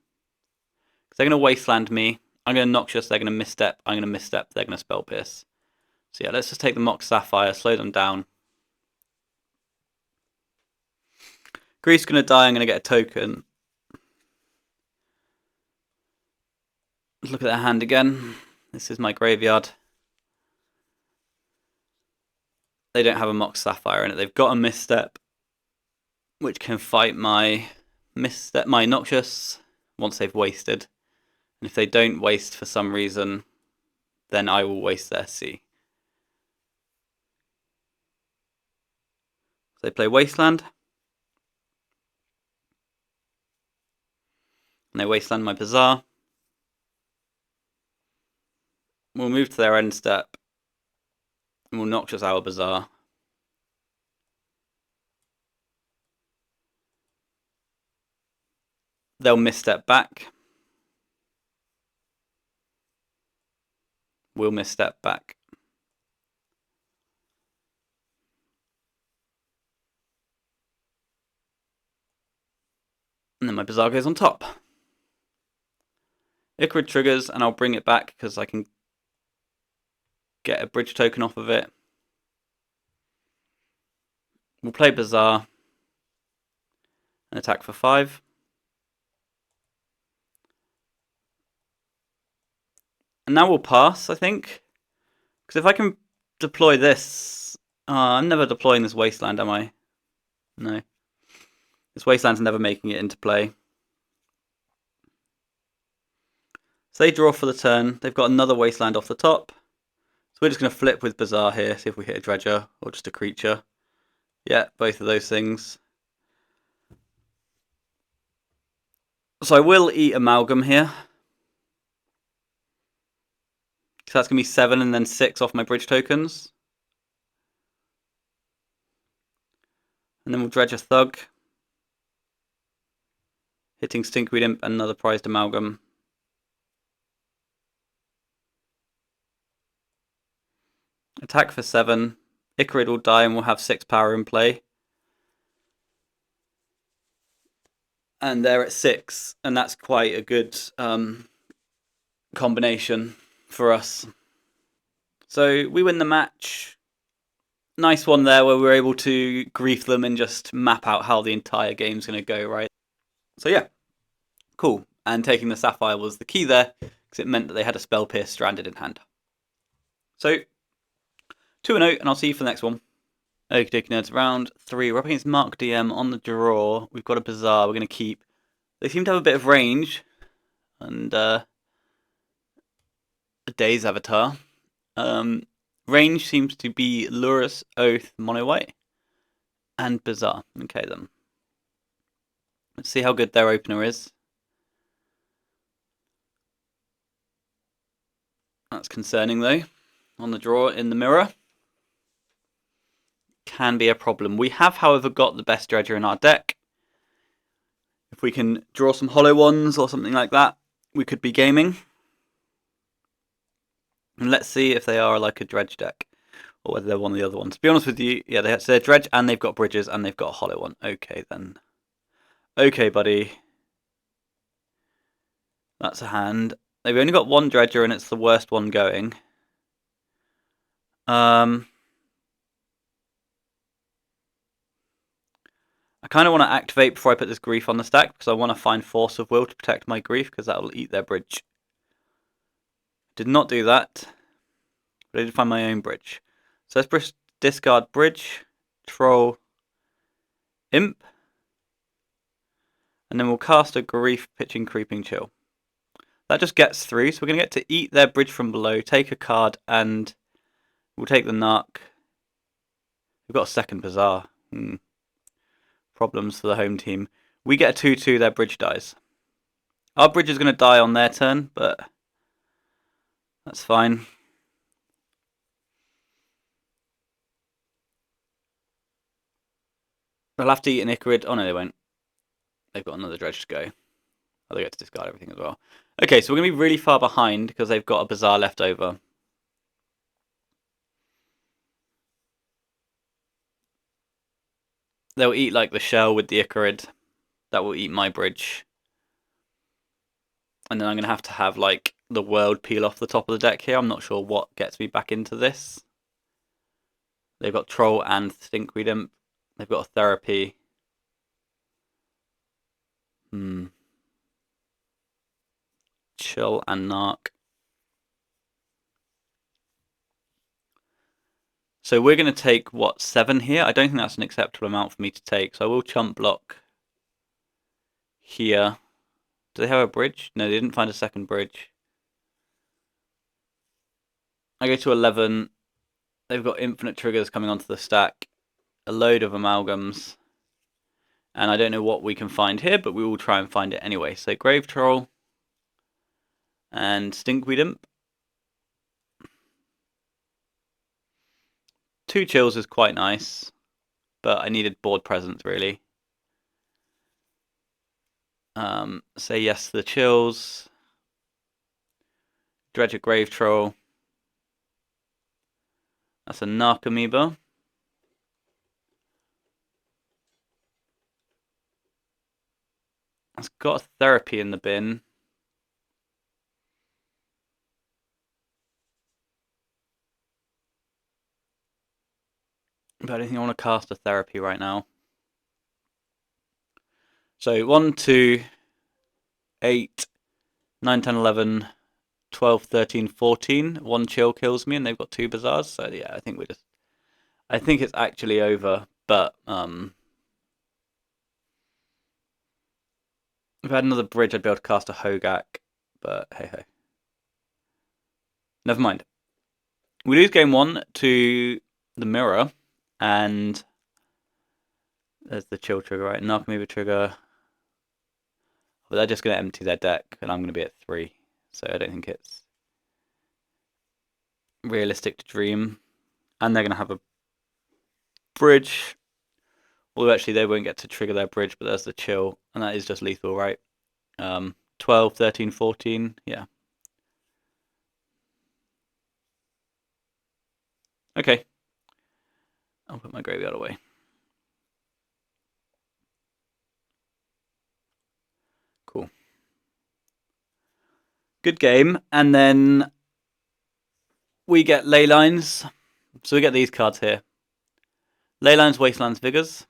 Because they're going to Wasteland me. I'm going to Noxious, they're going to Misstep. I'm going to Misstep, they're going to Spell Pierce. So yeah, let's just take the Mox Sapphire, slow them down. Grief's going to die, I'm going to get a token. Look at their hand again. This is my graveyard. They don't have a Mox Sapphire in it. They've got a Misstep, which can fight my Misstep, my Noxious, once they've wasted. And if they don't waste for some reason, then I will waste their C. So they play Wasteland. And they Wasteland my Bazaar. We'll move to their end step. And we'll Noxious our Bazaar. They'll Misstep back. We'll Misstep back. And then my Bazaar goes on top. Icarid triggers, and I'll bring it back because I can get a bridge token off of it. We'll play Bazaar and attack for 5. And now we'll pass, I think. Because if I can deploy this... I'm never deploying this Wasteland, am I? No. This Wasteland's never making it into play. So they draw for the turn. They've got another Wasteland off the top. So we're just going to flip with Bazaar here, see if we hit a Dredger or just a creature. Yeah, both of those things. So I will eat Amalgam here. So that's going to be 7 and then 6 off my bridge tokens. And then we'll dredge a Thug. Hitting Stinkweed Imp and another prized Amalgam. Attack for 7. Icarid will die and we'll have 6 power in play. And they're at 6. And that's quite a good combination for us. So we win the match. Nice one there where we're able to grief them and just map out how the entire game's going to go, right? So yeah, cool. And taking the Sapphire was the key there because it meant that they had a Spell Pierce stranded in hand. So 2-0, and I'll see you for the next one. Okie dokie nerds, round 3. We're up against Mark DM on the draw. We've got a Bazaar we're going to keep. They seem to have a bit of range. And a Daze Avatar. Range seems to be Yurus, Oath, Mono White, and Bazaar. Okay then. Let's see how good their opener is. That's concerning though. On the draw in the mirror. Can be a problem. We have, however, got the best Dredger in our deck. If we can draw some hollow ones or something like that, we could be gaming. And let's see if they are like a Dredge deck, or whether they're one of the other ones. To be honest with you, yeah, they're Dredge and they've got bridges and they've got a hollow one. Okay then. Okay, buddy. That's a hand. They've only got one Dredger and it's the worst one going. I kind of want to activate before I put this Grief on the stack because I want to find Force of Will to protect my Grief because that will eat their bridge. Did not do that, but I did find my own bridge. So let's discard Bridge, Troll, Imp, and then we'll cast a Grief, Pitching, Creeping, Chill. That just gets through, so we're going to get to eat their bridge from below, take a card, and we'll take the Narc. We've got a second Bazaar. Problems for the home team. We get a 2-2, their bridge dies. Our bridge is going to die on their turn, but that's fine. They'll have to eat an Icarid. Oh no, they won't. They've got another dredge to go. Oh, they get to discard everything as well. Okay, so we're going to be really far behind because they've got a Bazaar left over. They'll eat like the shell with the Icarid. That will eat my bridge. And then I'm going to have like the world peel off the top of the deck here. I'm not sure what gets me back into this. They've got Troll and Stinkweed Imp. They've got a Therapy. Chill and Narc. So we're going to take, what, 7 here? I don't think that's an acceptable amount for me to take. So I will chump block here. Do they have a bridge? No, they didn't find a second bridge. I go to 11. They've got infinite triggers coming onto the stack. A load of amalgams. And I don't know what we can find here, but we will try and find it anyway. So Grave Troll and Stinkweed Imp. 2 chills is quite nice, but I needed board presence really. Say yes to the chills. Dredge a Grave Troll. That's a Narc Amoeba. It's got a Therapy in the bin. But I don't think I want to cast a Therapy right now. So 1, 2, 8, 9, 10, 11, 12, 13, 14. 1 chill kills me and they've got 2 Bazaars. So yeah, I think I think it's actually over, but if I had another bridge I'd be able to cast a Hogak, but hey ho. Never mind. We lose game 1 to the mirror, and there's the chill trigger, right? Narcomoeba trigger. But they're just going to empty their deck, and I'm going to be at 3. So I don't think it's realistic to dream. And they're going to have a bridge. Although actually they won't get to trigger their bridge, but there's the chill. And that is just lethal, right? 12, 13, 14. Yeah. Okay. I'll put my graveyard away. Cool. Good game. And then we get ley lines. So we get these cards here. Ley lines, wastelands, vigors.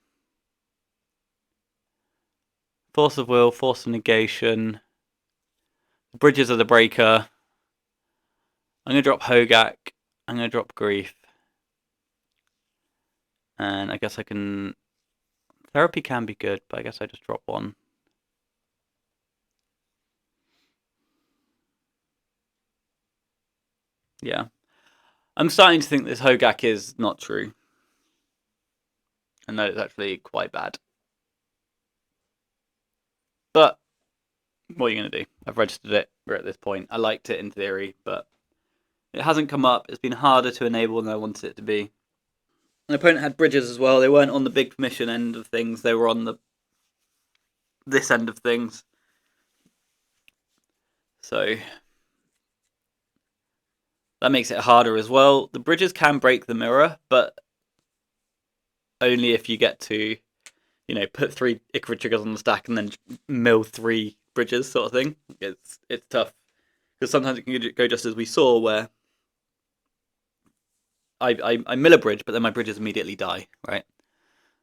Force of will, force of negation. Bridges of the breaker. I'm going to drop Hogak. I'm going to drop grief. And I guess I can... Therapy can be good, but I guess I just drop 1. Yeah. I'm starting to think this Hogak is not true. And that it's actually quite bad. But what are you going to do? I've registered it. We're at this point. I liked it in theory, but it hasn't come up. It's been harder to enable than I wanted it to be. My opponent had bridges as well. They weren't on the big permission end of things. They were on this end of things. So that makes it harder as well. The bridges can break the mirror, but only if you get to, put 3 Icarus triggers on the stack and then mill 3 bridges, sort of thing. It's tough because sometimes it can go just as we saw, where I mill a bridge, but then my bridges immediately die. Right.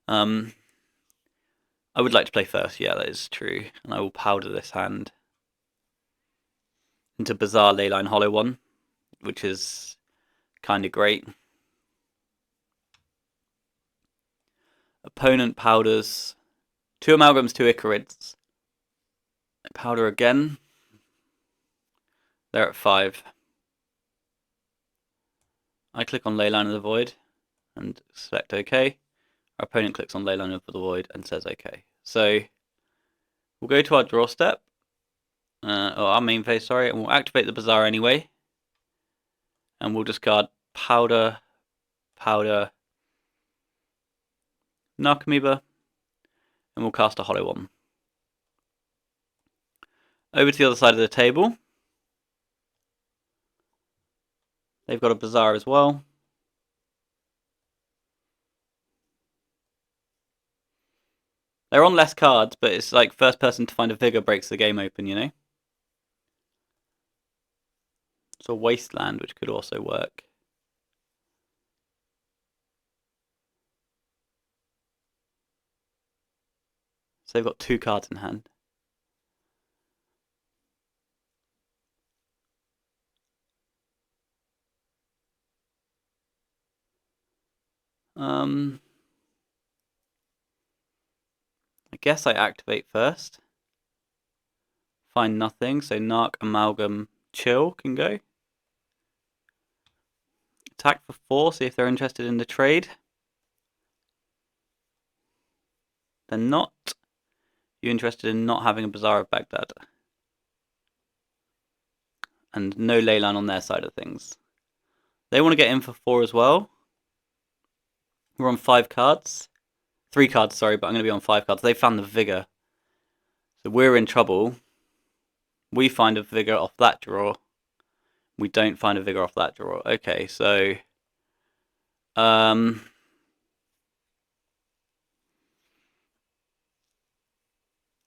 I would like to play first. Yeah, that is true, and I will powder this hand into Bizarre Leyline Hollow 1, which is kind of great. Opponent powders 2 Amalgams, 2 Icarids. I powder again. They're at 5. I click on Leyline of the Void and select OK. Our opponent clicks on Leyline of the Void and says OK. So we'll go to our draw step, or our main phase, sorry, and we'll activate the Bazaar anyway. And we'll discard Powder, Narcomoeba, and we'll cast a Hollow 1. Over to the other side of the table. They've got a Bazaar as well. They're on less cards, but it's like first person to find a Vigor breaks the game open, It's a Wasteland, which could also work. So they've got 2 cards in hand. I guess I activate first. Find nothing, so Narc, Amalgam, Chill can go. Attack for 4, see if they're interested in the trade. They're not. You're interested in not having a Bazaar of Baghdad. And no Leyline on their side of things. They want to get in for 4 as well. We're on 5 cards. 3 cards, sorry, but I'm going to be on 5 cards. They found the Vigor. So we're in trouble. We find a Vigor off that draw. We don't find a Vigor off that draw. Okay, so...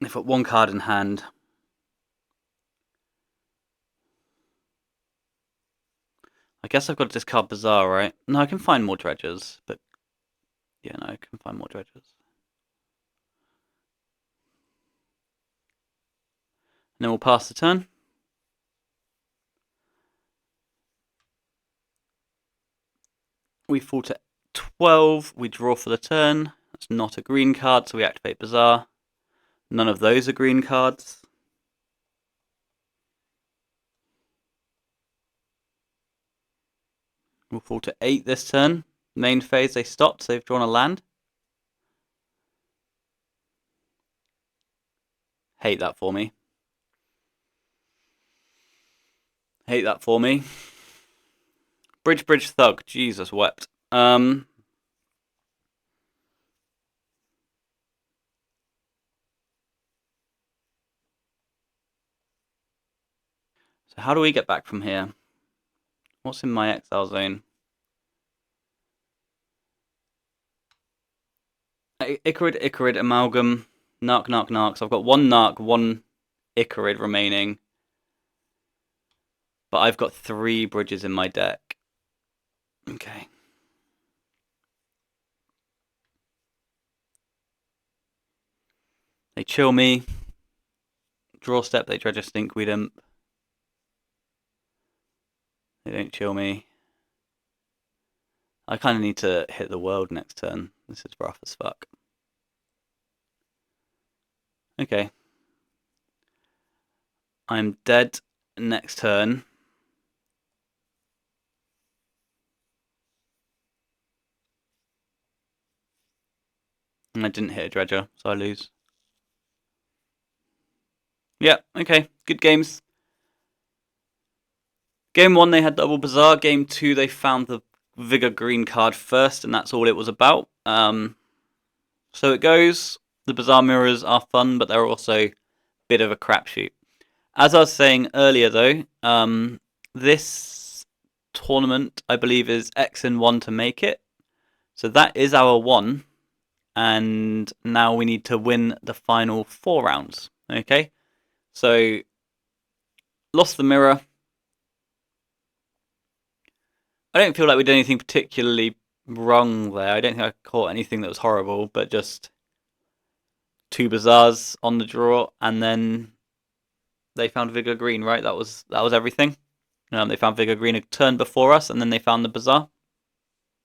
they've got 1 card in hand. I guess I've got to discard Bazaar, right? No, I can find more dredges, but... yeah, no, I can find more dredges. And then we'll pass the turn. We fall to 12. We draw for the turn. That's not a green card, so we activate Bazaar. None of those are green cards. We'll fall to 8 this turn. Main phase, they stopped, so they've drawn a land. Hate that for me. Hate that for me. Bridge, Thug. Jesus wept. So how do we get back from here? What's in my exile zone? Icarid, Amalgam, Narc. So I've got one Narc, one Icarid remaining. But I've got 3 bridges in my deck. Okay. They chill me. Draw step, they dredge a Stinkweed Imp. They don't chill me. I kind of need to hit the world next turn. This is rough as fuck. Okay. I'm dead next turn. And I didn't hit a dredger, so I lose. Yeah, okay. Good games. Game 1, they had double Bazaar. Game 2, they found the Vigor Green card first, and that's all it was about. So it goes. The Bazaar mirrors are fun, but they're also a bit of a crapshoot. As I was saying earlier, though, this tournament, I believe, is X and 1 to make it. So that is our 1. And now we need to win the final 4 rounds. Okay? So, lost the mirror. I don't feel like we did anything particularly wrong there. I don't think I caught anything that was horrible, but just 2 Bazaars on the draw, and then they found Vigor Green, right? That was everything. They found Vigor Green a turn before us, and then they found the Bazaar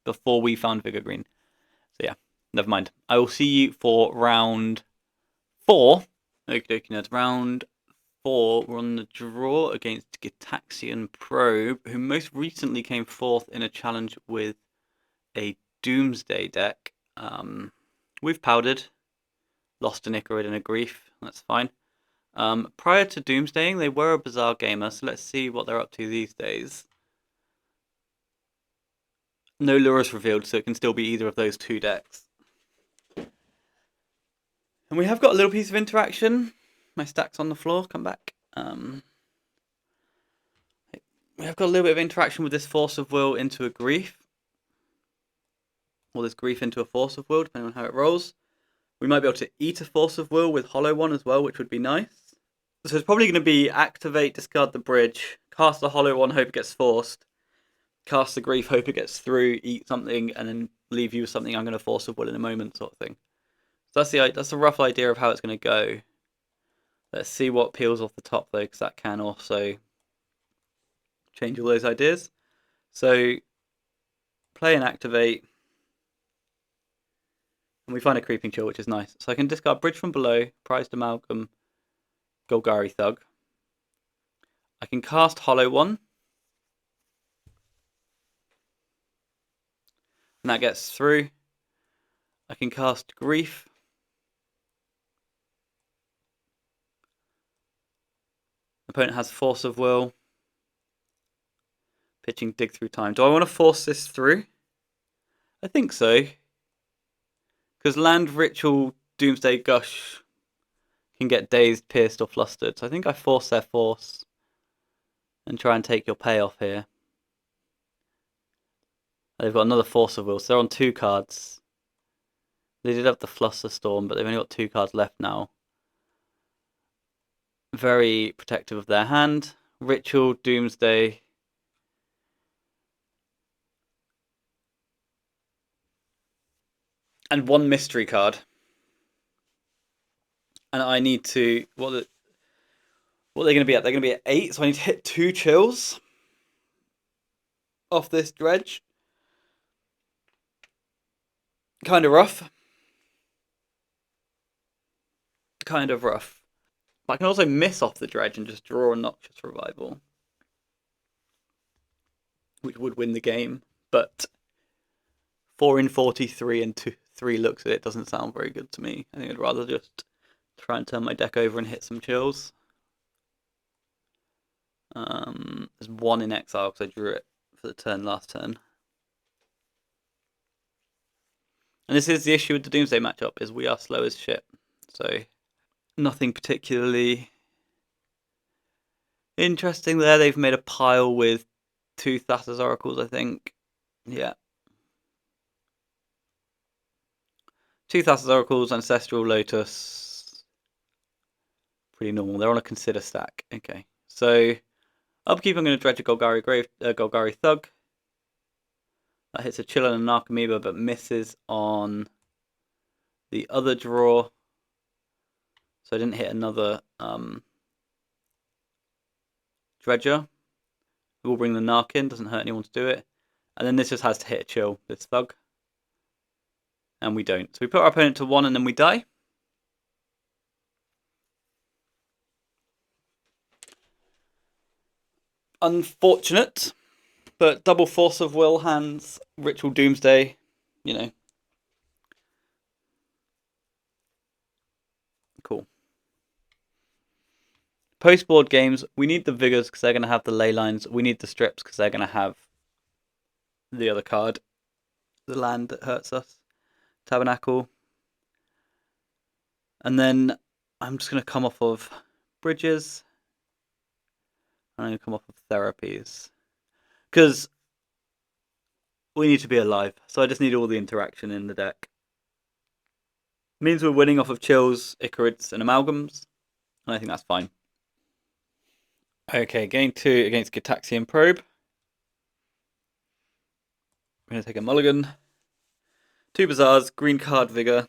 before we found Vigor Green. So yeah, never mind. I will see you for round 4. Okie dokie nerds. Round 4, we're on the draw against Gitaxian Probe, who most recently came 4th in a challenge with a Doomsday deck. We've powdered, lost an Icarid and a Grief. That's fine. Prior to Doomsdaying, they were a Bazaar gamer, so let's see what they're up to these days. No Lurus revealed, so it can still be either of those 2 decks. And we have got a little piece of interaction. My stack's on the floor, come back. We have got a little bit of interaction with this Force of Will into a Grief. Or this Grief into a Force of Will, depending on how it rolls. We might be able to eat a Force of Will with Hollow One as well, which would be nice. So it's probably going to be activate, discard the bridge, cast the Hollow One, hope it gets forced, cast the Grief, hope it gets through, eat something, and then leave you with something I'm going to Force of Will in a moment, sort of thing. So that's a rough idea of how it's going to go. Let's see what peels off the top, though, because that can also change all those ideas. So, play and activate. And we find a Creeping Chill, which is nice. So I can discard Bridge from Below, Prized Amalgam, Golgari Thug. I can cast Hollow One. And that gets through. I can cast Grief. Opponent has Force of Will. Pitching Dig Through Time. Do I want to force this through? I think so. Because Land, Ritual, Doomsday, Gush can get dazed, pierced, or flustered. So I think I force their force and try and take your payoff here. They've got another Force of Will, so they're on 2 cards. They did have the Fluster Storm, but they've only got 2 cards left now. Very protective of their hand. Ritual, Doomsday. And 1 mystery card. And I need to... What are they going to be at? They're going to be at 8, so I need to hit 2 chills off this dredge. Kind of rough. Kind of rough. But I can also miss off the dredge and just draw a Noxious Revival, which would win the game. but 4 in 43 and 3 looks at it doesn't sound very good to me. I think I'd rather just try and turn my deck over and hit some chills. There's 1 in exile because I drew it for the last turn. And this is the issue with the Doomsday matchup, is we are slow as shit. So nothing particularly interesting there. They've made a pile with 2 Thassa's Oracles, I think. Yeah. 2 Thassa's Oracles, Ancestral Lotus. Pretty normal. They're on a Consider stack. Okay. So upkeep, I'm going to dredge a Golgari Thug. That hits a Chill and a Narcomoeba, but misses on the other draw. So I didn't hit another Dredger. We'll bring the Narc in, doesn't hurt anyone to do it. And then this just has to hit a Chill, this Thug. And we don't. So we put our opponent to 1 and then we die. Unfortunate, but double Force of Will hands, Ritual Doomsday, you know. Cool. Post-board games, we need the Vigors because they're going to have the ley lines. We need the strips because they're going to have the other card, the land that hurts us, Tabernacle. And then I'm just going to come off of Bridges. I'm going to come off of Therapies. Because we need to be alive. So I just need all the interaction in the deck. Means we're winning off of Chills, Icarids, and Amalgams. And I think that's fine. Okay, game 2 against Gitaxian Probe. We're going to take a mulligan. 2 Bazaars, green card Vigor.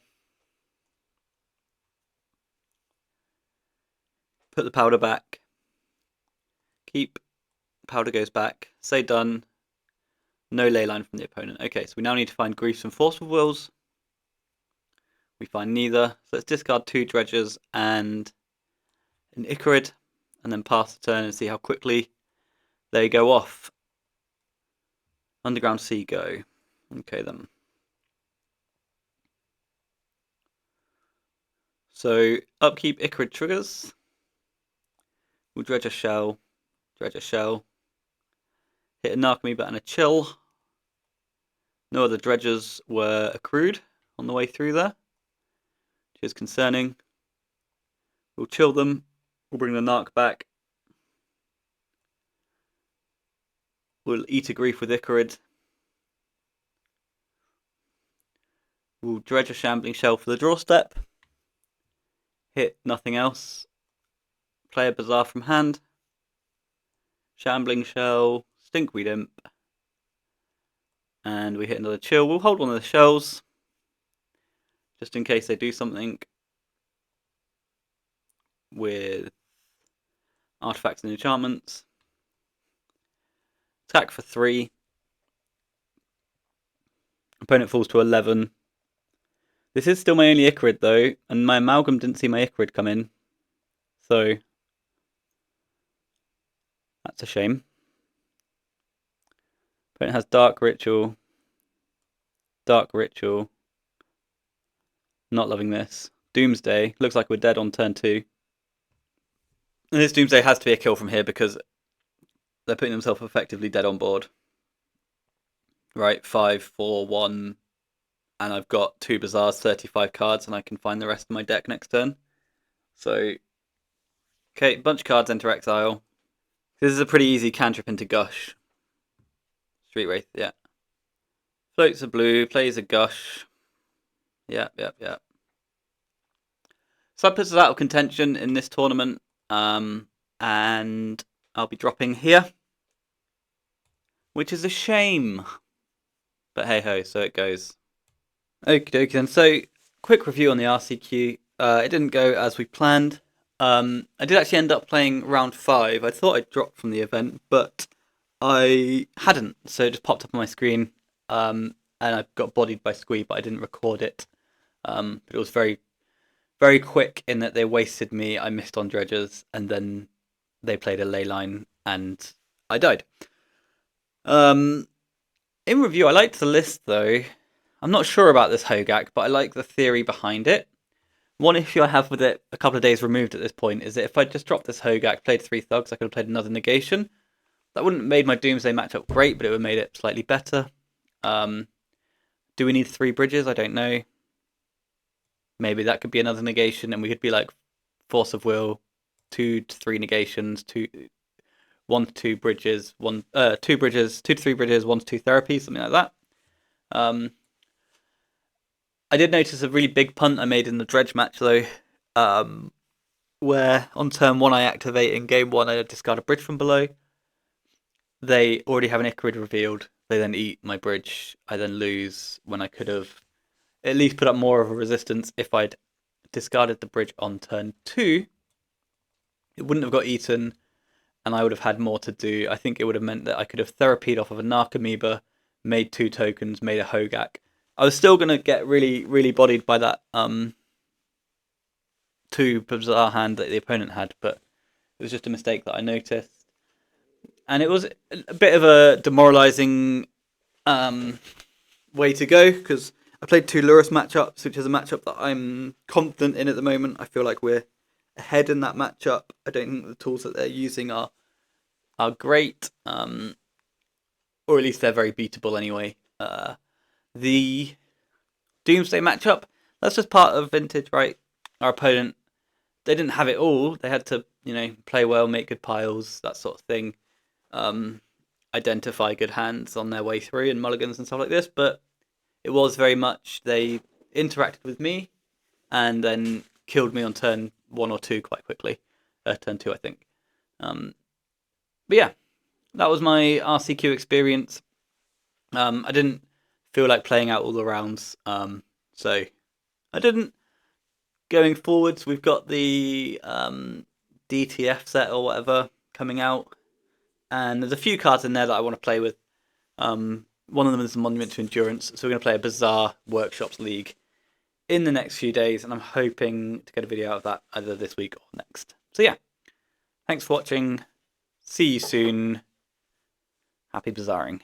Put the powder back. Keep. Powder goes back. Say done. No ley line from the opponent. Okay, so we now need to find Griefs and Forceful Wills. We find neither. So let's discard 2 Dredgers and an Icarid. And then pass the turn and see how quickly they go off. Underground Sea go. Okay then. So upkeep Icarid triggers. We'll dredge a shell. Dredge a shell. Hit a Narcomoeba and a Chill. No other dredgers were accrued on the way through there, which is concerning. We'll chill them. We'll bring the Narc back. We'll eat a Grief with Icarid. We'll dredge a Shambling Shell for the draw step. Hit nothing else. Play a Bazaar from hand. Shambling Shell. Stinkweed Imp. And we hit another Chill. We'll hold one of the shells, just in case they do something with artifacts and enchantments. Attack for 3. Opponent falls to 11. This is still my only Icarid though, and my Amalgam didn't see my Icarid come in. So that's a shame. Opponent has Dark Ritual. Dark Ritual. Not loving this. Doomsday. Looks like we're dead on turn 2. And this Doomsday has to be a kill from here because they're putting themselves effectively dead on board. Right, 5, 4, 1. And I've got 2 Bazaars, 35 cards, and I can find the rest of my deck next turn. So, okay, bunch of cards enter exile. This is a pretty easy cantrip into Gush. Street Wraith, yeah. Floats a blue, plays a Gush. Yep. So that puts us out of contention in this tournament. And I'll be dropping here, which is a shame. But hey ho, so it goes. Okie dokie then. So, quick review on the RCQ. It didn't go as we planned. I did actually end up playing round 5. I thought I'd dropped from the event, but I hadn't. So it just popped up on my screen. And I got bodied by Squee, but I didn't record it. But it was very, very quick in that they wasted me. I missed on dredgers, and then they played a ley line, and I died. In review, I liked the list though. I'm not sure about this Hogak, but I like the theory behind it. One issue I have with it, a couple of days removed at this point, is that if I just dropped this Hogak, played 3 Thugs, I could have played another negation. That wouldn't have made my Doomsday matchup great, but it would have made it slightly better. Do we need 3 bridges? I don't know. Maybe that could be another negation, and we could be like Force of Will, 2 to 3 negations, 1 to 2 bridges, 2 bridges, 2 to 3 bridges, 1 to 2 therapies, something like that. I did notice a really big punt I made in the Dredge match though, where on turn 1 I activate, in game 1 I discard a bridge from below. They already have an Icarid revealed. They then eat my bridge. I then lose when I could have at least put up more of a resistance if I'd discarded the bridge on turn 2. It wouldn't have got eaten, and I would have had more to do. I think it would have meant that I could have therapied off of a Narcomoeba, made 2 tokens, made a Hogak. I was still going to get really, really bodied by that 2 bizarre hand that the opponent had, but it was just a mistake that I noticed. And it was a bit of a demoralising way to go, because I played 2 Yurus matchups, which is a matchup that I'm confident in at the moment. I feel like we're ahead in that matchup. I don't think the tools that they're using are great, or at least they're very beatable anyway. The Doomsday matchup, that's just part of Vintage, right? Our opponent, they didn't have it all. They had to, play well, make good piles, that sort of thing. Identify good hands on their way through and mulligans and stuff like this, but it was very much they interacted with me and then killed me on turn 1 or 2 quite quickly. Turn 2, I think. But yeah, that was my RCQ experience. I didn't feel like playing out all the rounds, so I didn't. Going forwards, we've got the DTF set or whatever coming out, and there's a few cards in there that I want to play with. One of them is a Monument to Endurance, so we're going to play a Bizarre Workshops League in the next few days, and I'm hoping to get a video out of that either this week or next. So yeah, thanks for watching. See you soon. Happy Bizarring.